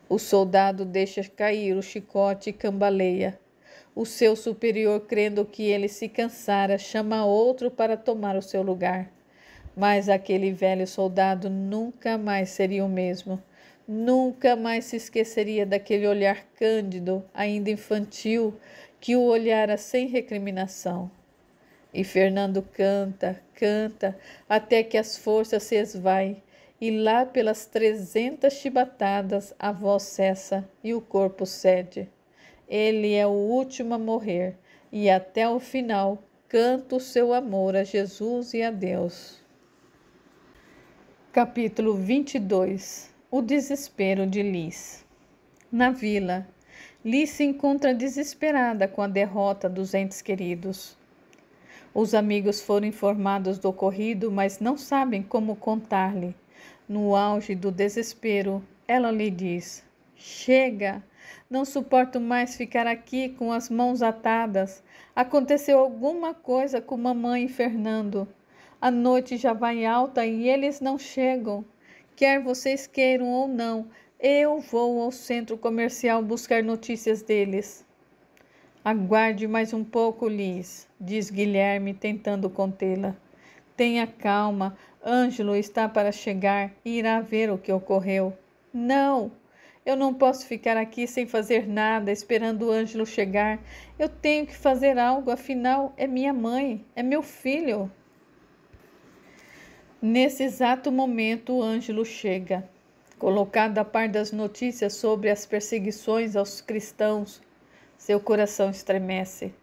O soldado deixa cair o chicote e cambaleia. O seu superior, crendo que ele se cansara, chama outro para tomar o seu lugar. Mas aquele velho soldado nunca mais seria o mesmo. Nunca mais se esqueceria daquele olhar cândido, ainda infantil, que o olhara sem recriminação. E Fernando canta, canta, até que as forças se esvaem, e lá pelas 300 chibatadas a voz cessa e o corpo cede. Ele é o último a morrer, e até o final canta o seu amor a Jesus e a Deus. Capítulo 22. O desespero de Liz. Na vila, Liz se encontra desesperada com a derrota dos entes queridos. Os amigos foram informados do ocorrido, mas não sabem como contar-lhe. No auge do desespero, ela lhe diz: "Chega! Não suporto mais ficar aqui com as mãos atadas. Aconteceu alguma coisa com mamãe e Fernando. A noite já vai alta e eles não chegam. Quer vocês queiram ou não, eu vou ao centro comercial buscar notícias deles." "Aguarde mais um pouco, Liz", diz Guilherme, tentando contê-la. "Tenha calma, Ângelo está para chegar e irá ver o que ocorreu." "Não, eu não posso ficar aqui sem fazer nada, esperando o Ângelo chegar. Eu tenho que fazer algo, afinal é minha mãe, é meu filho." Nesse exato momento, o Ângelo chega. Colocado a par das notícias sobre as perseguições aos cristãos, seu coração estremece,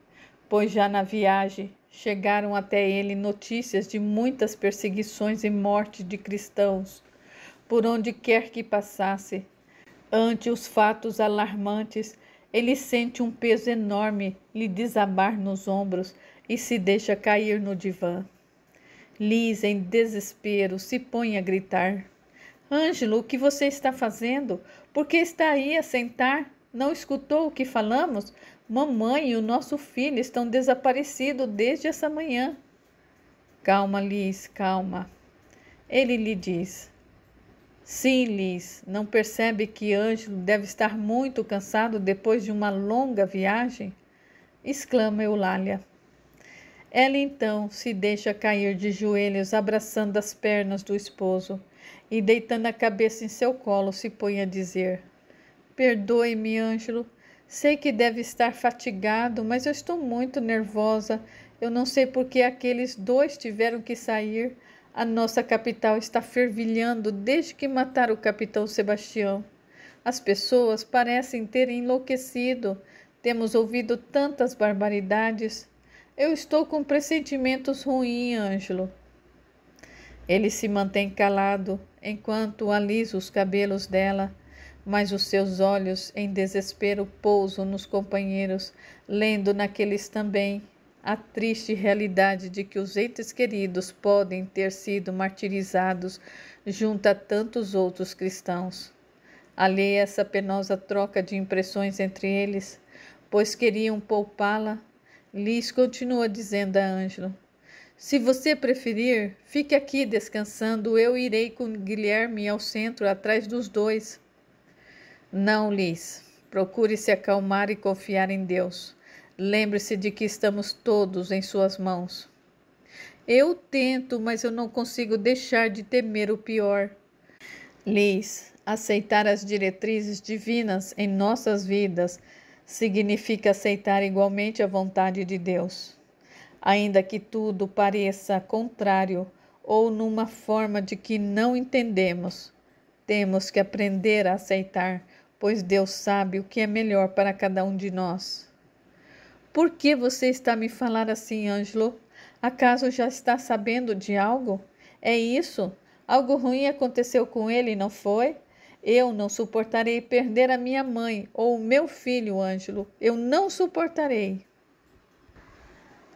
pois já na viagem chegaram até ele notícias de muitas perseguições e morte de cristãos, por onde quer que passasse. Ante os fatos alarmantes, ele sente um peso enorme lhe desabar nos ombros e se deixa cair no divã. Liz, em desespero, se põe a gritar: "Ângelo, o que você está fazendo? Por que está aí a sentar? Não escutou o que falamos? Mamãe e o nosso filho estão desaparecidos desde essa manhã." "Calma, Liz, calma." Ele lhe diz: "Sim, Liz, não percebe que Ângelo deve estar muito cansado depois de uma longa viagem?" exclama Eulália. Ela então se deixa cair de joelhos, abraçando as pernas do esposo e, deitando a cabeça em seu colo, se põe a dizer: "Perdoe-me, Ângelo. Sei que deve estar fatigado, mas eu estou muito nervosa. Eu não sei por que aqueles dois tiveram que sair. A nossa capital está fervilhando desde que mataram o capitão Sebastião. As pessoas parecem ter enlouquecido. Temos ouvido tantas barbaridades. Eu estou com pressentimentos ruins, Ângelo." Ele se mantém calado enquanto alisa os cabelos dela, mas os seus olhos em desespero pousam nos companheiros, lendo naqueles também a triste realidade de que os entes queridos podem ter sido martirizados junto a tantos outros cristãos. Alheia a essa penosa troca de impressões entre eles, pois queriam poupá-la, Liz continua dizendo a Ângelo: "Se você preferir, fique aqui descansando. Eu irei com Guilherme ao centro atrás dos dois." "Não, Liz. Procure se acalmar e confiar em Deus. Lembre-se de que estamos todos em suas mãos." "Eu tento, mas eu não consigo deixar de temer o pior." "Liz, aceitar as diretrizes divinas em nossas vidas significa aceitar igualmente a vontade de Deus. Ainda que tudo pareça contrário ou numa forma de que não entendemos, temos que aprender a aceitar, pois Deus sabe o que é melhor para cada um de nós." "Por que você está me falando assim, Ângelo? Acaso já está sabendo de algo? É isso? Algo ruim aconteceu com ele, não foi? Eu não suportarei perder a minha mãe ou o meu filho, Ângelo. Eu não suportarei."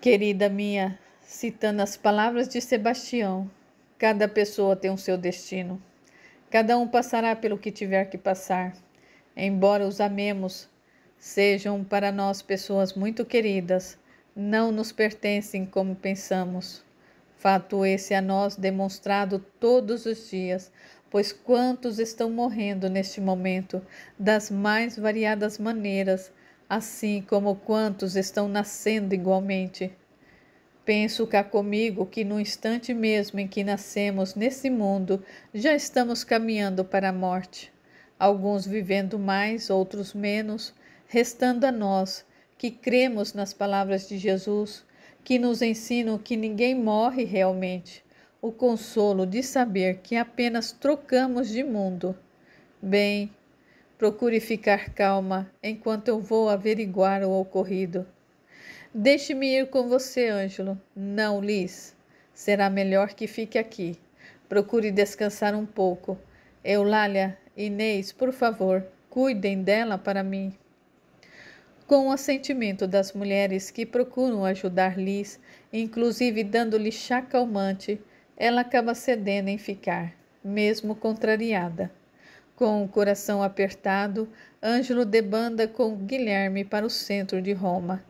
"Querida minha, citando as palavras de Sebastião, cada pessoa tem o seu destino. Cada um passará pelo que tiver que passar. Embora os amemos, sejam para nós pessoas muito queridas, não nos pertencem como pensamos. Fato esse a nós demonstrado todos os dias, pois quantos estão morrendo neste momento, das mais variadas maneiras, assim como quantos estão nascendo igualmente. Penso cá comigo que no instante mesmo em que nascemos nesse mundo, já estamos caminhando para a morte. Alguns vivendo mais, outros menos, restando a nós, que cremos nas palavras de Jesus, que nos ensinam que ninguém morre realmente, o consolo de saber que apenas trocamos de mundo. Bem, procure ficar calma enquanto eu vou averiguar o ocorrido. Deixe-me ir com você, Ângelo." "Não, Liz. Será melhor que fique aqui. Procure descansar um pouco. Eulália, Inês, por favor, cuidem dela para mim. Com o assentimento das mulheres que procuram ajudar Liz, inclusive dando-lhe chá calmante, ela acaba cedendo em ficar, mesmo contrariada. Com o coração apertado, Ângelo debanda com Guilherme para o centro de Roma.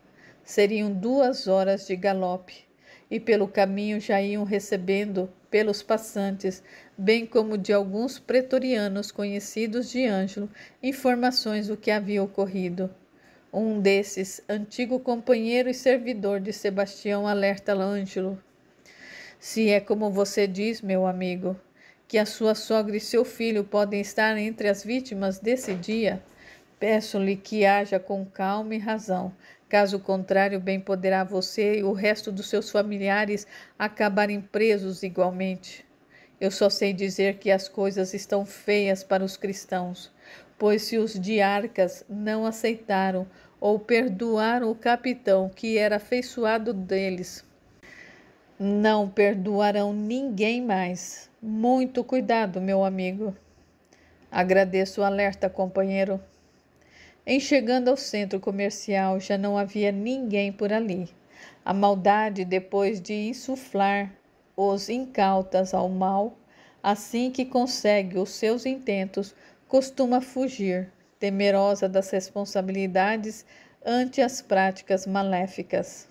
Seriam 2 horas de galope, e pelo caminho já iam recebendo, pelos passantes, bem como de alguns pretorianos conhecidos de Ângelo, informações do que havia ocorrido. Um desses, antigo companheiro e servidor de Sebastião, alerta Ângelo. Se é como você diz, meu amigo, que a sua sogra e seu filho podem estar entre as vítimas desse dia, peço-lhe que haja com calma e razão. Caso contrário, bem poderá você e o resto dos seus familiares acabarem presos igualmente. Eu só sei dizer que as coisas estão feias para os cristãos, pois se os diarcas não aceitaram ou perdoaram o capitão que era afeiçoado deles, não perdoarão ninguém mais. Muito cuidado, meu amigo. Agradeço o alerta, companheiro. Em chegando ao centro comercial, já não havia ninguém por ali. A maldade, depois de insuflar os incautas ao mal, assim que consegue os seus intentos, costuma fugir, temerosa das responsabilidades ante as práticas maléficas.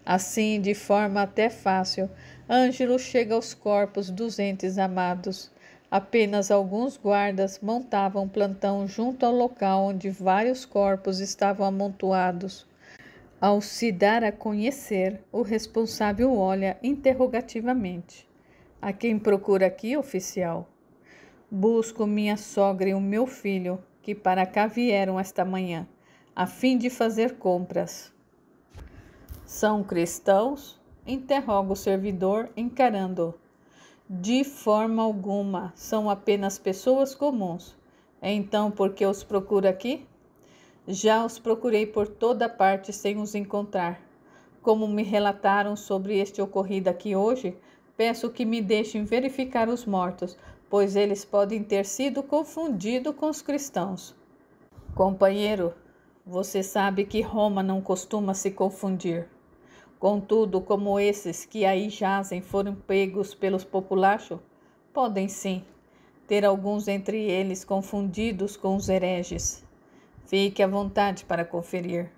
Assim, de forma até fácil, Ângelo chega aos corpos dos entes amados. Apenas alguns guardas montavam plantão junto ao local onde vários corpos estavam amontoados. Ao se dar a conhecer, o responsável olha interrogativamente. A quem procura aqui, oficial? Busco minha sogra e o meu filho, que para cá vieram esta manhã, a fim de fazer compras. São cristãos? Interroga o servidor, encarando-o. De forma alguma, são apenas pessoas comuns. Então, por que os procura aqui? Já os procurei por toda parte sem os encontrar. Como me relataram sobre este ocorrido aqui hoje, peço que me deixem verificar os mortos, pois eles podem ter sido confundidos com os cristãos. Companheiro, você sabe que Roma não costuma se confundir. Contudo, como esses que aí jazem foram pegos pelos populachos, podem sim ter alguns entre eles confundidos com os hereges. Fique à vontade para conferir.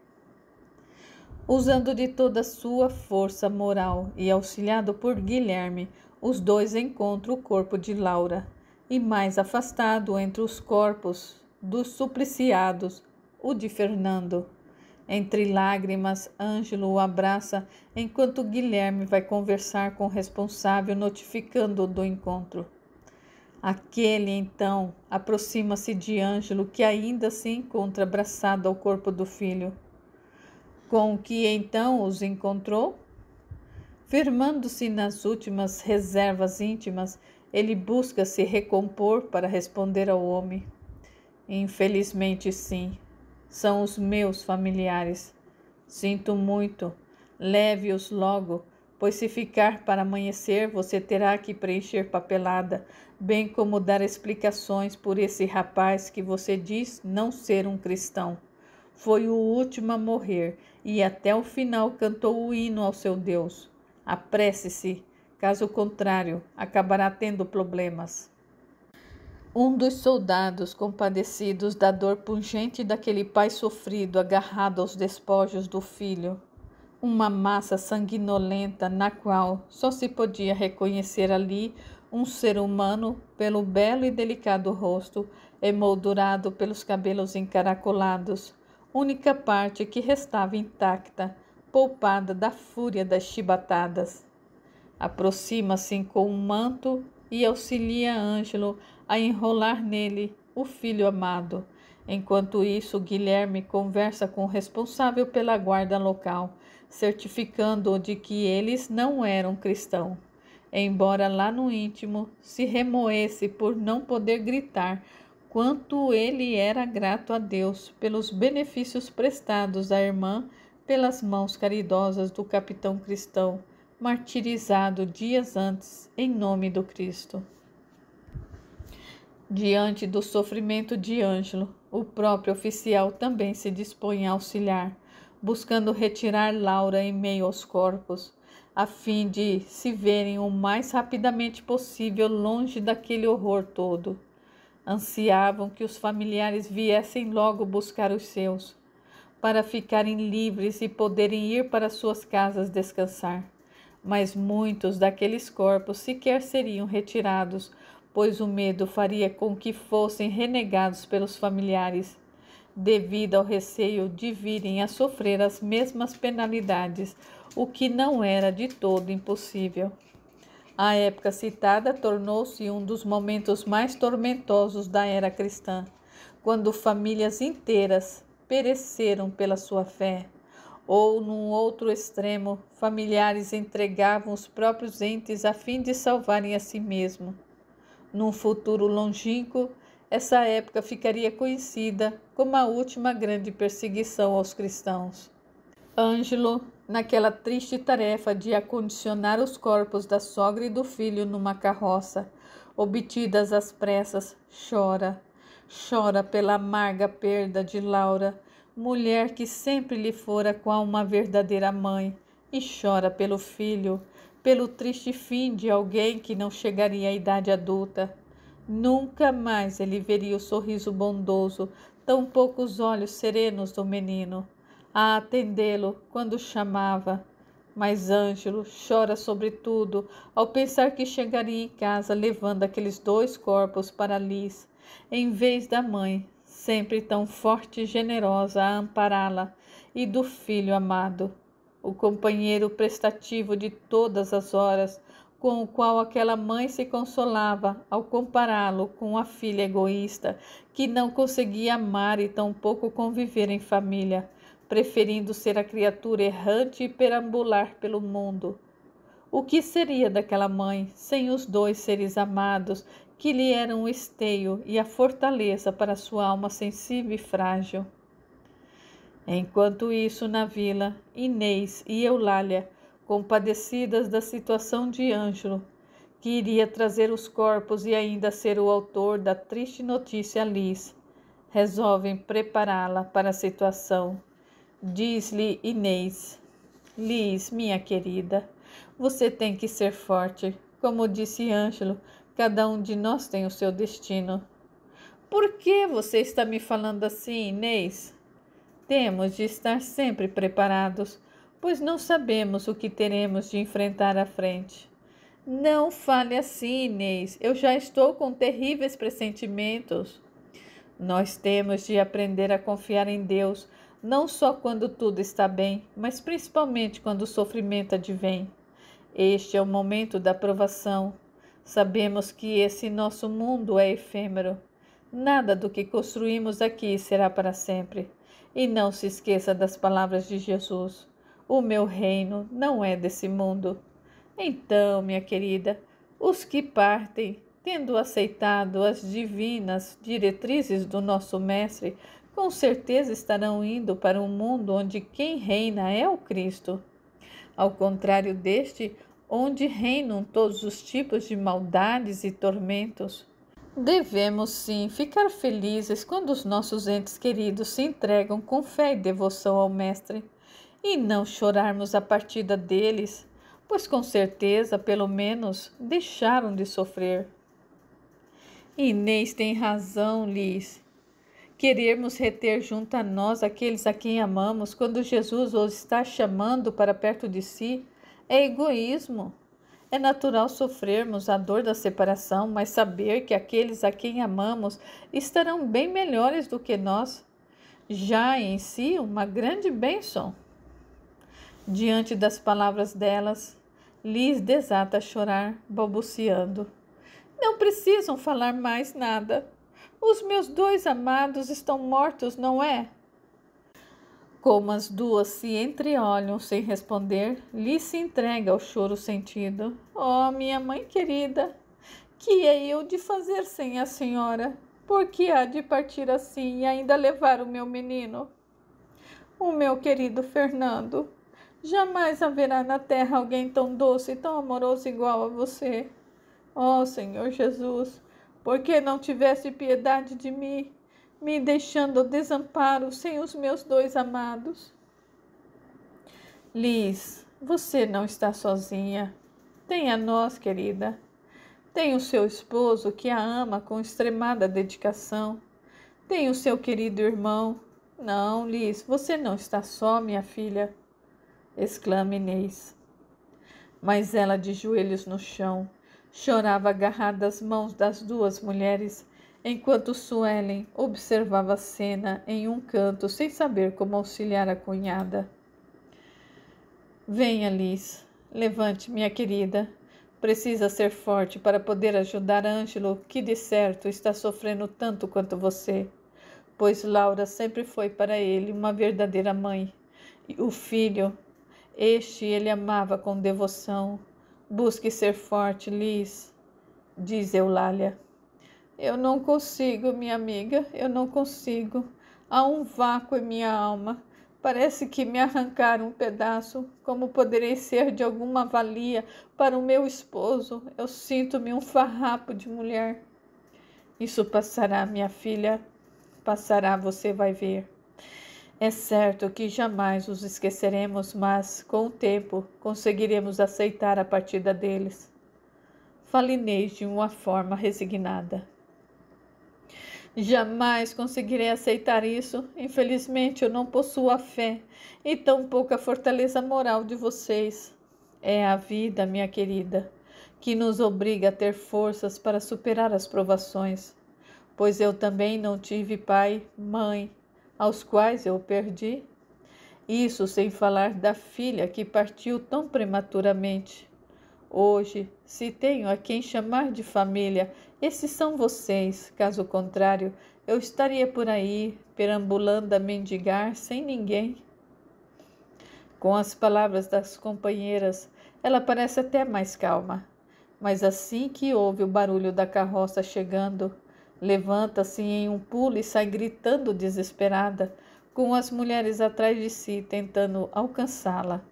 Usando de toda a sua força moral e auxiliado por Guilherme, os dois encontram o corpo de Laura e, mais afastado entre os corpos dos supliciados, o de Fernando. Entre lágrimas, Ângelo o abraça enquanto Guilherme vai conversar com o responsável, notificando-o do encontro. Aquele, então, aproxima-se de Ângelo, que ainda se encontra abraçado ao corpo do filho. Com que, então, os encontrou? Firmando-se nas últimas reservas íntimas, ele busca se recompor para responder ao homem. Infelizmente, sim. São os meus familiares. Sinto muito. Leve-os logo, pois se ficar para amanhecer, você terá que preencher papelada, bem como dar explicações por esse rapaz que você diz não ser um cristão. Foi o último a morrer e até o final cantou o hino ao seu Deus. Apresse-se, caso contrário, acabará tendo problemas. Um dos soldados, compadecidos da dor pungente daquele pai sofrido agarrado aos despojos do filho, uma massa sanguinolenta na qual só se podia reconhecer ali um ser humano pelo belo e delicado rosto, emoldurado pelos cabelos encaracolados, única parte que restava intacta, poupada da fúria das chibatadas. Aproxima-se com um manto e auxilia Ângelo a enrolar nele o filho amado. Enquanto isso, Guilherme conversa com o responsável pela guarda local, certificando-o de que eles não eram cristãos. Embora lá no íntimo se remoesse por não poder gritar quanto ele era grato a Deus pelos benefícios prestados à irmã pelas mãos caridosas do capitão cristão, martirizado dias antes em nome do Cristo. Diante do sofrimento de Ângelo, o próprio oficial também se dispõe a auxiliar, buscando retirar Laura em meio aos corpos, a fim de se verem o mais rapidamente possível longe daquele horror todo. Ansiavam que os familiares viessem logo buscar os seus, para ficarem livres e poderem ir para suas casas descansar. Mas muitos daqueles corpos sequer seriam retirados, pois o medo faria com que fossem renegados pelos familiares, devido ao receio de virem a sofrer as mesmas penalidades, o que não era de todo impossível. A época citada tornou-se um dos momentos mais tormentosos da era cristã, quando famílias inteiras pereceram pela sua fé, ou, num outro extremo, familiares entregavam os próprios entes a fim de salvarem a si mesmos. Num futuro longínquo, essa época ficaria conhecida como a última grande perseguição aos cristãos. Ângelo, naquela triste tarefa de acondicionar os corpos da sogra e do filho numa carroça, obtidas às pressas, chora pela amarga perda de Laura, mulher que sempre lhe fora qual uma verdadeira mãe, e chora pelo filho, pelo triste fim de alguém que não chegaria à idade adulta. Nunca mais ele veria o sorriso bondoso, tampouco os olhos serenos do menino, a atendê-lo quando chamava. Mas Ângelo chora sobretudo ao pensar que chegaria em casa levando aqueles 2 corpos para Liz, em vez da mãe, sempre tão forte e generosa a ampará-la, e do filho amado, o companheiro prestativo de todas as horas, com o qual aquela mãe se consolava ao compará-lo com a filha egoísta, que não conseguia amar e tampouco conviver em família, preferindo ser a criatura errante e perambular pelo mundo. O que seria daquela mãe sem os 2 seres amados que lhe eram o esteio e a fortaleza para sua alma sensível e frágil? Enquanto isso, na vila, Inês e Eulália, compadecidas da situação de Ângelo, que iria trazer os corpos e ainda ser o autor da triste notícia a Liz, resolvem prepará-la para a situação. Diz-lhe Inês: Liz, minha querida, você tem que ser forte. Como disse Ângelo, cada um de nós tem o seu destino. Por que você está me falando assim, Inês? Temos de estar sempre preparados, pois não sabemos o que teremos de enfrentar à frente. Não fale assim, Inês. Eu já estou com terríveis pressentimentos. Nós temos de aprender a confiar em Deus, não só quando tudo está bem, mas principalmente quando o sofrimento advém. Este é o momento da provação. Sabemos que esse nosso mundo é efêmero. Nada do que construímos aqui será para sempre. E não se esqueça das palavras de Jesus: o meu reino não é desse mundo. Então, minha querida, os que partem, tendo aceitado as divinas diretrizes do nosso Mestre, com certeza estarão indo para um mundo onde quem reina é o Cristo. Ao contrário deste, onde reinam todos os tipos de maldades e tormentos. Devemos, sim, ficar felizes quando os nossos entes queridos se entregam com fé e devoção ao Mestre, e não chorarmos a partida deles, pois com certeza, pelo menos, deixaram de sofrer. Inês tem razão, Liz. Querermos reter junto a nós aqueles a quem amamos quando Jesus os está chamando para perto de si é egoísmo. É natural sofrermos a dor da separação, mas saber que aqueles a quem amamos estarão bem melhores do que nós, já em si uma grande bênção. Diante das palavras delas, Liz desata a chorar, balbuciando: Não precisam falar mais nada. Os meus 2 amados estão mortos, não é? Como as duas se entreolham sem responder, Liz se entrega ao choro sentido. Oh, minha mãe querida, que é eu de fazer sem a senhora? Por que há de partir assim e ainda levar o meu menino? O meu querido Fernando. Jamais haverá na terra alguém tão doce e tão amoroso igual a você. Ó Senhor Jesus, por que não tiveste piedade de mim, me deixando ao desamparo sem os meus dois amados? Liz, você não está sozinha. Tem a nós, querida. Tem o seu esposo que a ama com extremada dedicação. Tem o seu querido irmão. Não, Liz, você não está só, minha filha, exclama Inês. Mas ela, de joelhos no chão, chorava agarrada às mãos das duas mulheres, enquanto Suelen observava a cena em um canto, sem saber como auxiliar a cunhada. Venha, Liz. Levante, minha querida. Precisa ser forte para poder ajudar Ângelo, que de certo está sofrendo tanto quanto você, pois Laura sempre foi para ele uma verdadeira mãe. E o filho, este ele amava com devoção. Busque ser forte, Liz, diz Eulália. Eu não consigo, minha amiga, eu não consigo. Há um vácuo em minha alma. Parece que me arrancaram um pedaço. Como poderei ser de alguma valia para o meu esposo? Eu sinto-me um farrapo de mulher. Isso passará, minha filha. Passará, você vai ver. É certo que jamais os esqueceremos, mas, com o tempo, conseguiremos aceitar a partida deles. Fala Inês de uma forma resignada. Jamais conseguirei aceitar isso. Infelizmente, eu não possuo a fé e tão pouca fortaleza moral de vocês. É a vida, minha querida, que nos obriga a ter forças para superar as provações, pois eu também não tive pai, mãe, aos quais eu perdi. Isso sem falar da filha que partiu tão prematuramente. Hoje, se tenho a quem chamar de família, esses são vocês. Caso contrário, eu estaria por aí, perambulando a mendigar, sem ninguém. Com as palavras das companheiras, ela parece até mais calma. Mas assim que ouve o barulho da carroça chegando, levanta-se em um pulo e sai gritando desesperada, com as mulheres atrás de si, tentando alcançá-la.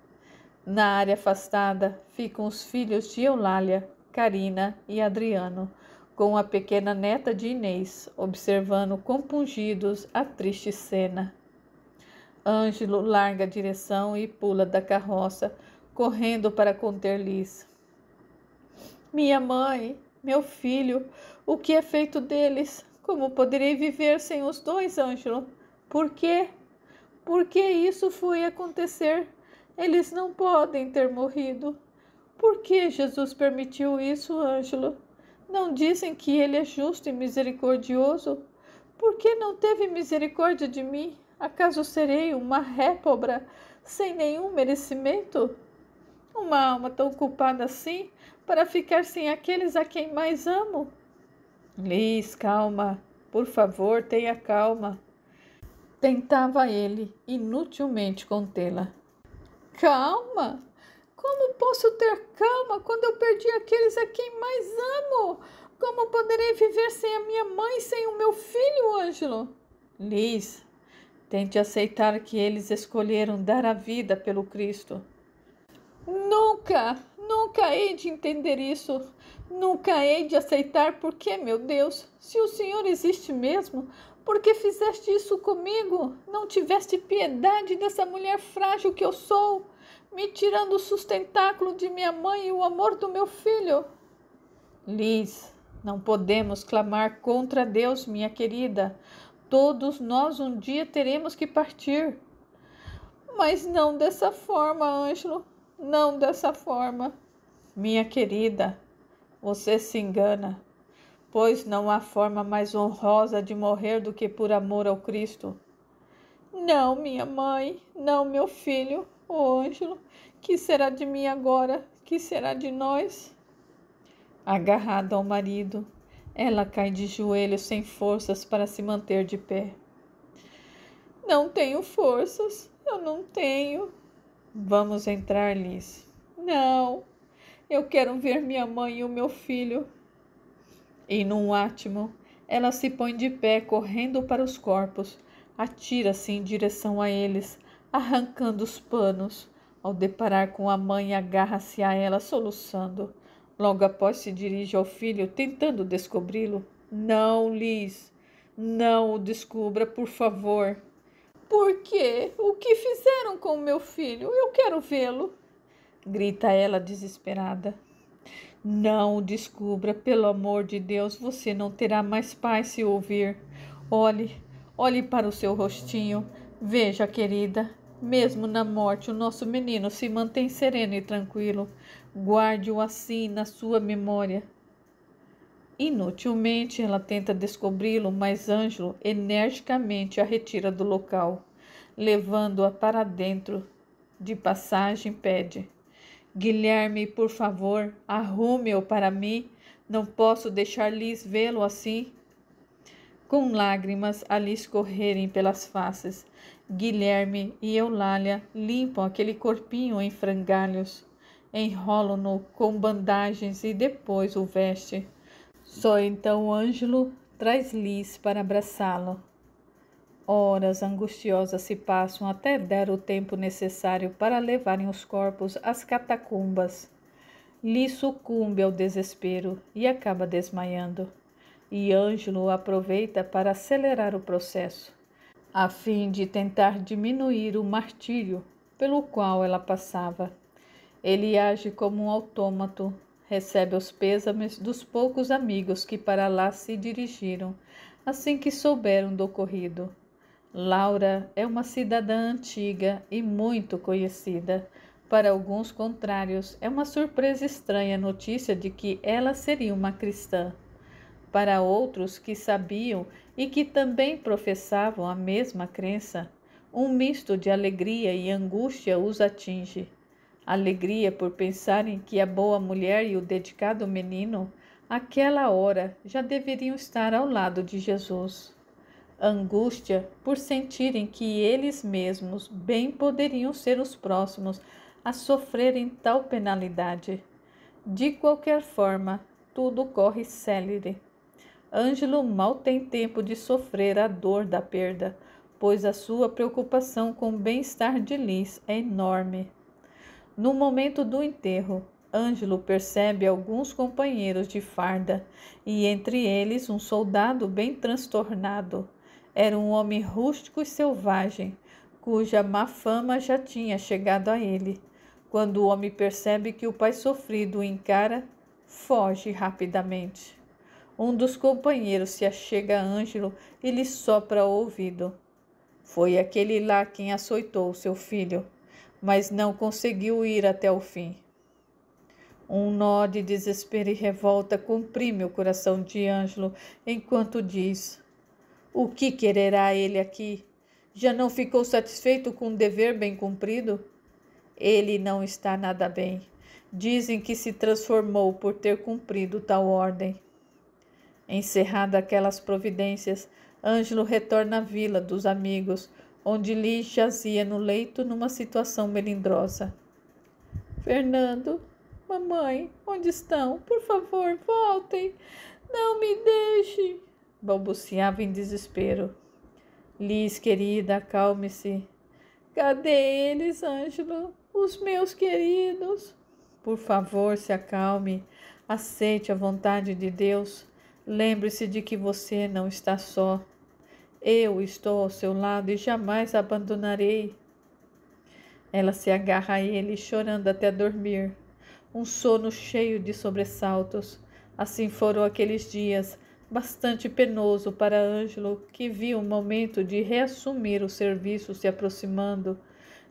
Na área afastada ficam os filhos de Eulália, Carina e Adriano, com a pequena neta de Inês, observando compungidos a triste cena. Ângelo larga a direção e pula da carroça, correndo para conter Liz. Minha mãe, meu filho, o que é feito deles? Como poderei viver sem os dois, Ângelo? Por quê? Por que isso foi acontecer? Eles não podem ter morrido. Por que Jesus permitiu isso, Ângelo? Não dizem que ele é justo e misericordioso? Por que não teve misericórdia de mim? Acaso serei uma réproba sem nenhum merecimento? Uma alma tão culpada assim para ficar sem aqueles a quem mais amo? Liz, calma. Por favor, tenha calma. Tentava ele inutilmente contê-la. Calma? Como posso ter calma quando eu perdi aqueles a quem mais amo? Como poderei viver sem a minha mãe, sem o meu filho, Ângelo? Liz, tente aceitar que eles escolheram dar a vida pelo Cristo. Nunca hei de entender isso. Nunca hei de aceitar. Por que, meu Deus? Se o Senhor existe mesmo, por que fizeste isso comigo? Não tiveste piedade dessa mulher frágil que eu sou, me tirando o sustentáculo de minha mãe e o amor do meu filho. Liz, não podemos clamar contra Deus, minha querida. Todos nós um dia teremos que partir. Mas não dessa forma, Ângelo. Não dessa forma. Minha querida, você se engana, pois não há forma mais honrosa de morrer do que por amor ao Cristo. Não, minha mãe, não, meu filho, ô Ângelo, que será de mim agora? Que será de nós? Agarrada ao marido, ela cai de joelhos sem forças para se manter de pé. Não tenho forças, eu não tenho. Vamos entrar, Liz. Não, eu quero ver minha mãe e o meu filho. E num átimo, ela se põe de pé, correndo para os corpos, atira-se em direção a eles, arrancando os panos, Ao deparar com a mãe, agarra-se a ela soluçando. Logo após se dirige ao filho, tentando descobri-lo. Não, Liz, não o descubra, por favor. Por quê? O que fizeram com o meu filho? Eu quero vê-lo, grita ela desesperada. Não o descubra, pelo amor de Deus, você não terá mais paz se ouvir. Olhe para o seu rostinho. Veja, querida, mesmo na morte, o nosso menino se mantém sereno e tranquilo. Guarde-o assim na sua memória. Inutilmente ela tenta descobri-lo, mas Ângelo energicamente a retira do local. Levando-a para dentro de passagem, pede: Guilherme, por favor, arrume-o para mim. Não posso deixar Liz vê-lo assim. Com lágrimas a lhe escorrerem pelas faces, Guilherme e Eulália limpam aquele corpinho em frangalhos, enrolam-no com bandagens e depois o veste. Só então Ângelo traz Liz para abraçá-lo. Horas angustiosas se passam até dar o tempo necessário para levarem os corpos às catacumbas. Liz sucumbe ao desespero e acaba desmaiando. E Ângelo aproveita para acelerar o processo, a fim de tentar diminuir o martírio pelo qual ela passava. Ele age como um autômato, recebe os pêsames dos poucos amigos que para lá se dirigiram, assim que souberam do ocorrido. Laura é uma cidadã antiga e muito conhecida. Para alguns contrários, é uma surpresa estranha a notícia de que ela seria uma cristã. Para outros que sabiam e que também professavam a mesma crença, um misto de alegria e angústia os atinge. Alegria por pensarem que a boa mulher e o dedicado menino, àquela hora, já deveriam estar ao lado de Jesus. Angústia por sentirem que eles mesmos bem poderiam ser os próximos a sofrerem tal penalidade. De qualquer forma, tudo corre célere. Ângelo mal tem tempo de sofrer a dor da perda, pois a sua preocupação com o bem-estar de Liz é enorme. No momento do enterro, Ângelo percebe alguns companheiros de farda, e entre eles um soldado bem transtornado. Era um homem rústico e selvagem, cuja má fama já tinha chegado a ele. Quando o homem percebe que o pai sofrido o encara, foge rapidamente. Um dos companheiros se achega a Ângelo e lhe sopra ao ouvido. Foi aquele lá quem açoitou seu filho, mas não conseguiu ir até o fim. Um nó de desespero e revolta comprime o coração de Ângelo enquanto diz: o que quererá ele aqui? Já não ficou satisfeito com o dever bem cumprido? Ele não está nada bem. Dizem que se transformou por ter cumprido tal ordem. Encerrada aquelas providências, Ângelo retorna à vila dos amigos, onde Liz jazia no leito numa situação melindrosa. Fernando, mamãe, onde estão? Por favor, voltem. Não me deixe, balbuciava em desespero. Liz, querida, acalme-se. Cadê eles, Ângelo? Os meus queridos? Por favor, se acalme. Aceite a vontade de Deus. Lembre-se de que você não está só. Eu estou ao seu lado e jamais a abandonarei. Ela se agarra a ele, chorando até dormir. Um sono cheio de sobressaltos. Assim foram aqueles dias, bastante penoso para Ângelo, que viu o momento de reassumir o serviço se aproximando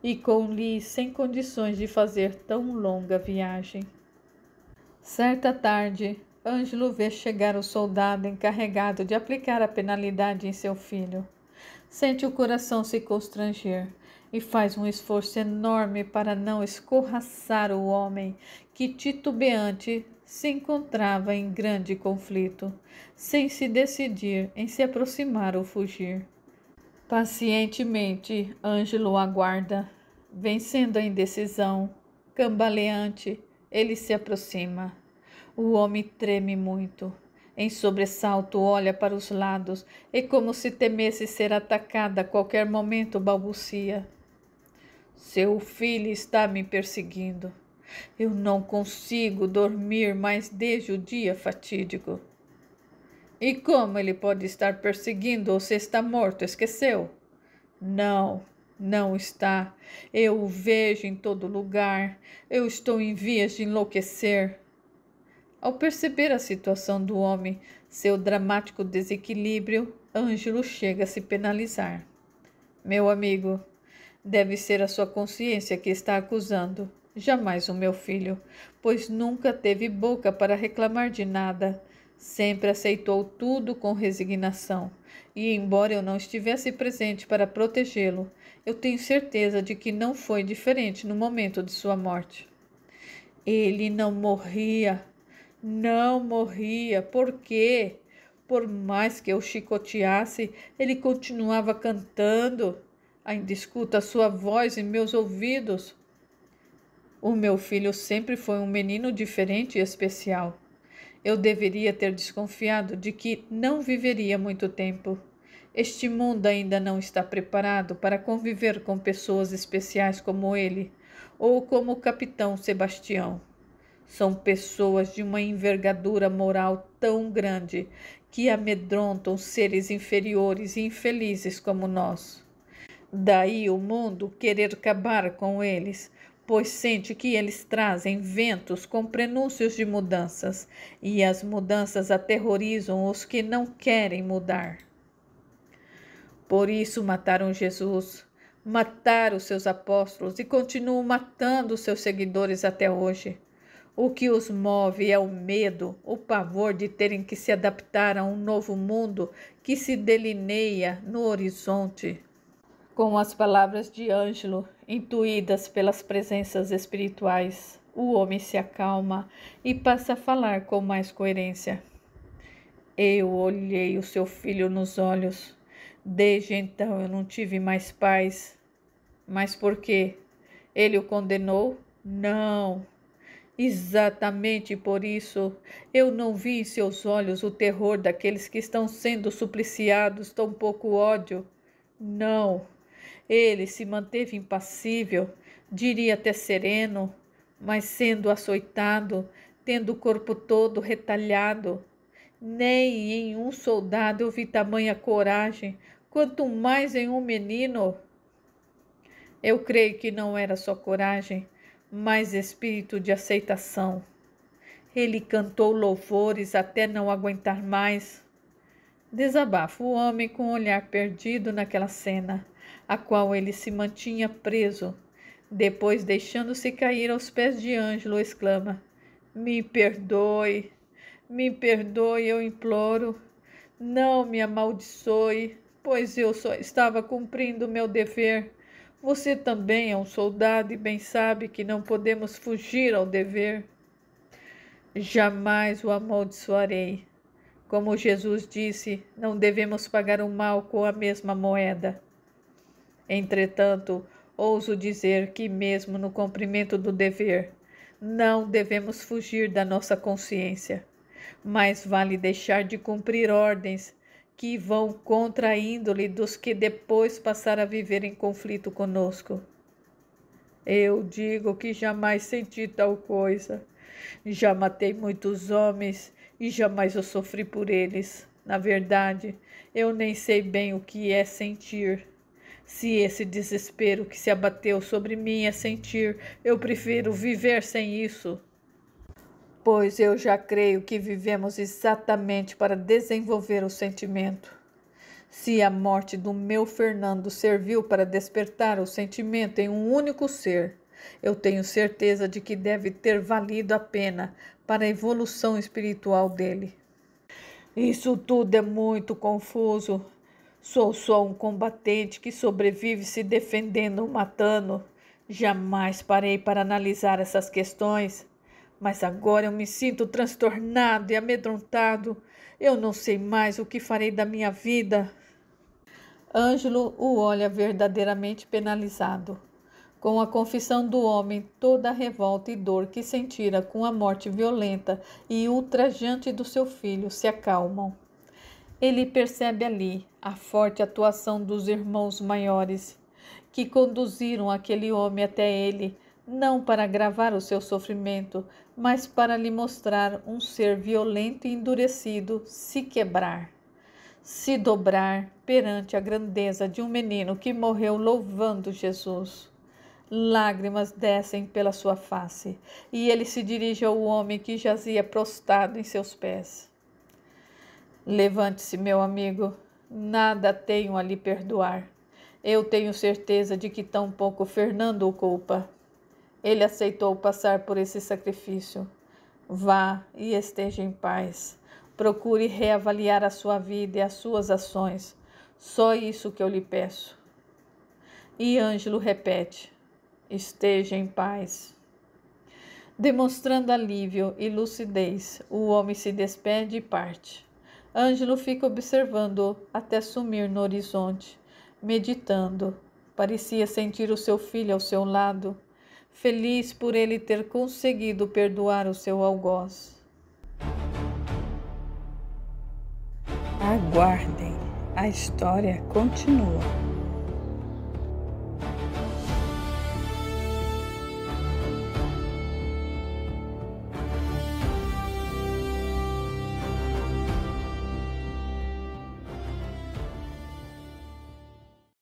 e com Liz sem condições de fazer tão longa viagem. Certa tarde, Ângelo vê chegar o soldado encarregado de aplicar a penalidade em seu filho. Sente o coração se constranger e faz um esforço enorme para não escorraçar o homem que, titubeante, se encontrava em grande conflito, sem se decidir em se aproximar ou fugir. Pacientemente, Ângelo aguarda. Vencendo a indecisão, cambaleante, ele se aproxima. O homem treme muito. Em sobressalto, olha para os lados e, como se temesse ser atacada a qualquer momento, balbucia: Seu filho está me perseguindo. Eu não consigo dormir mais desde o dia fatídico. E como ele pode estar perseguindo se está morto, esqueceu? Não, não está. Eu o vejo em todo lugar. Eu estou em vias de enlouquecer. Ao perceber a situação do homem, seu dramático desequilíbrio, Ângelo chega a se penalizar. Meu amigo, deve ser a sua consciência que está acusando, jamais o meu filho, pois nunca teve boca para reclamar de nada. Sempre aceitou tudo com resignação. E, embora eu não estivesse presente para protegê-lo, eu tenho certeza de que não foi diferente no momento de sua morte. Ele não morria. Não morria. Por quê? Por mais que eu chicoteasse, ele continuava cantando. Ainda escuto a sua voz em meus ouvidos. O meu filho sempre foi um menino diferente e especial. Eu deveria ter desconfiado de que não viveria muito tempo. Este mundo ainda não está preparado para conviver com pessoas especiais como ele, ou como o capitão Sebastião. São pessoas de uma envergadura moral tão grande que amedrontam seres inferiores e infelizes como nós. Daí o mundo querer acabar com eles, pois sente que eles trazem ventos com prenúncios de mudanças, e as mudanças aterrorizam os que não querem mudar. Por isso mataram Jesus, mataram seus apóstolos e continuam matando seus seguidores até hoje. O que os move é o medo, o pavor de terem que se adaptar a um novo mundo que se delineia no horizonte. Com as palavras de Ângelo, intuídas pelas presenças espirituais, o homem se acalma e passa a falar com mais coerência. Eu olhei o seu filho nos olhos. Desde então eu não tive mais paz. Mas por quê? Ele o condenou? Não. Exatamente por isso, eu não vi em seus olhos o terror daqueles que estão sendo supliciados, tampouco ódio. Não. Ele se manteve impassível, diria até sereno, mas sendo açoitado, tendo o corpo todo retalhado. Nem em um soldado eu vi tamanha coragem, quanto mais em um menino. Eu creio que não era só coragem, mas espírito de aceitação. Ele cantou louvores até não aguentar mais. Desabafa o homem com o olhar perdido naquela cena, a qual ele se mantinha preso. Depois, deixando-se cair aos pés de Ângelo, exclama: me perdoe, eu imploro. Não me amaldiçoe, pois eu só estava cumprindo o meu dever. Você também é um soldado e bem sabe que não podemos fugir ao dever. Jamais o amaldiçoarei. Como Jesus disse, não devemos pagar o mal com a mesma moeda. Entretanto, ouso dizer que, mesmo no cumprimento do dever, não devemos fugir da nossa consciência. Mais vale deixar de cumprir ordens que vão contra a índole dos que depois passar a viver em conflito conosco. Eu digo que jamais senti tal coisa. Já matei muitos homens e jamais eu sofri por eles. Na verdade, eu nem sei bem o que é sentir. Se esse desespero que se abateu sobre mim é sentir, eu prefiro viver sem isso. Pois eu já creio que vivemos exatamente para desenvolver o sentimento. Se a morte do meu Fernando serviu para despertar o sentimento em um único ser, eu tenho certeza de que deve ter valido a pena para a evolução espiritual dele. Isso tudo é muito confuso. Sou só um combatente que sobrevive se defendendo ou matando. Jamais parei para analisar essas questões. Mas agora eu me sinto transtornado e amedrontado. Eu não sei mais o que farei da minha vida. Ângelo o olha verdadeiramente penalizado. Com a confissão do homem, toda a revolta e dor que sentira com a morte violenta e ultrajante do seu filho se acalmam. Ele percebe ali a forte atuação dos irmãos maiores. que conduziram aquele homem até ele, não para agravar o seu sofrimento, mas para lhe mostrar um ser violento e endurecido se quebrar, se dobrar perante a grandeza de um menino que morreu louvando Jesus. Lágrimas descem pela sua face, e ele se dirige ao homem que jazia prostrado em seus pés. Levante-se, meu amigo, nada tenho a lhe perdoar. Eu tenho certeza de que tampouco Fernando o culpa. Ele aceitou passar por esse sacrifício. Vá e esteja em paz. Procure reavaliar a sua vida e as suas ações. Só isso que eu lhe peço. E Ângelo repete: esteja em paz. Demonstrando alívio e lucidez, o homem se despede e parte. Ângelo fica observando-o até sumir no horizonte, meditando. Parecia sentir o seu filho ao seu lado, feliz por ele ter conseguido perdoar o seu algoz. Aguardem, a história continua.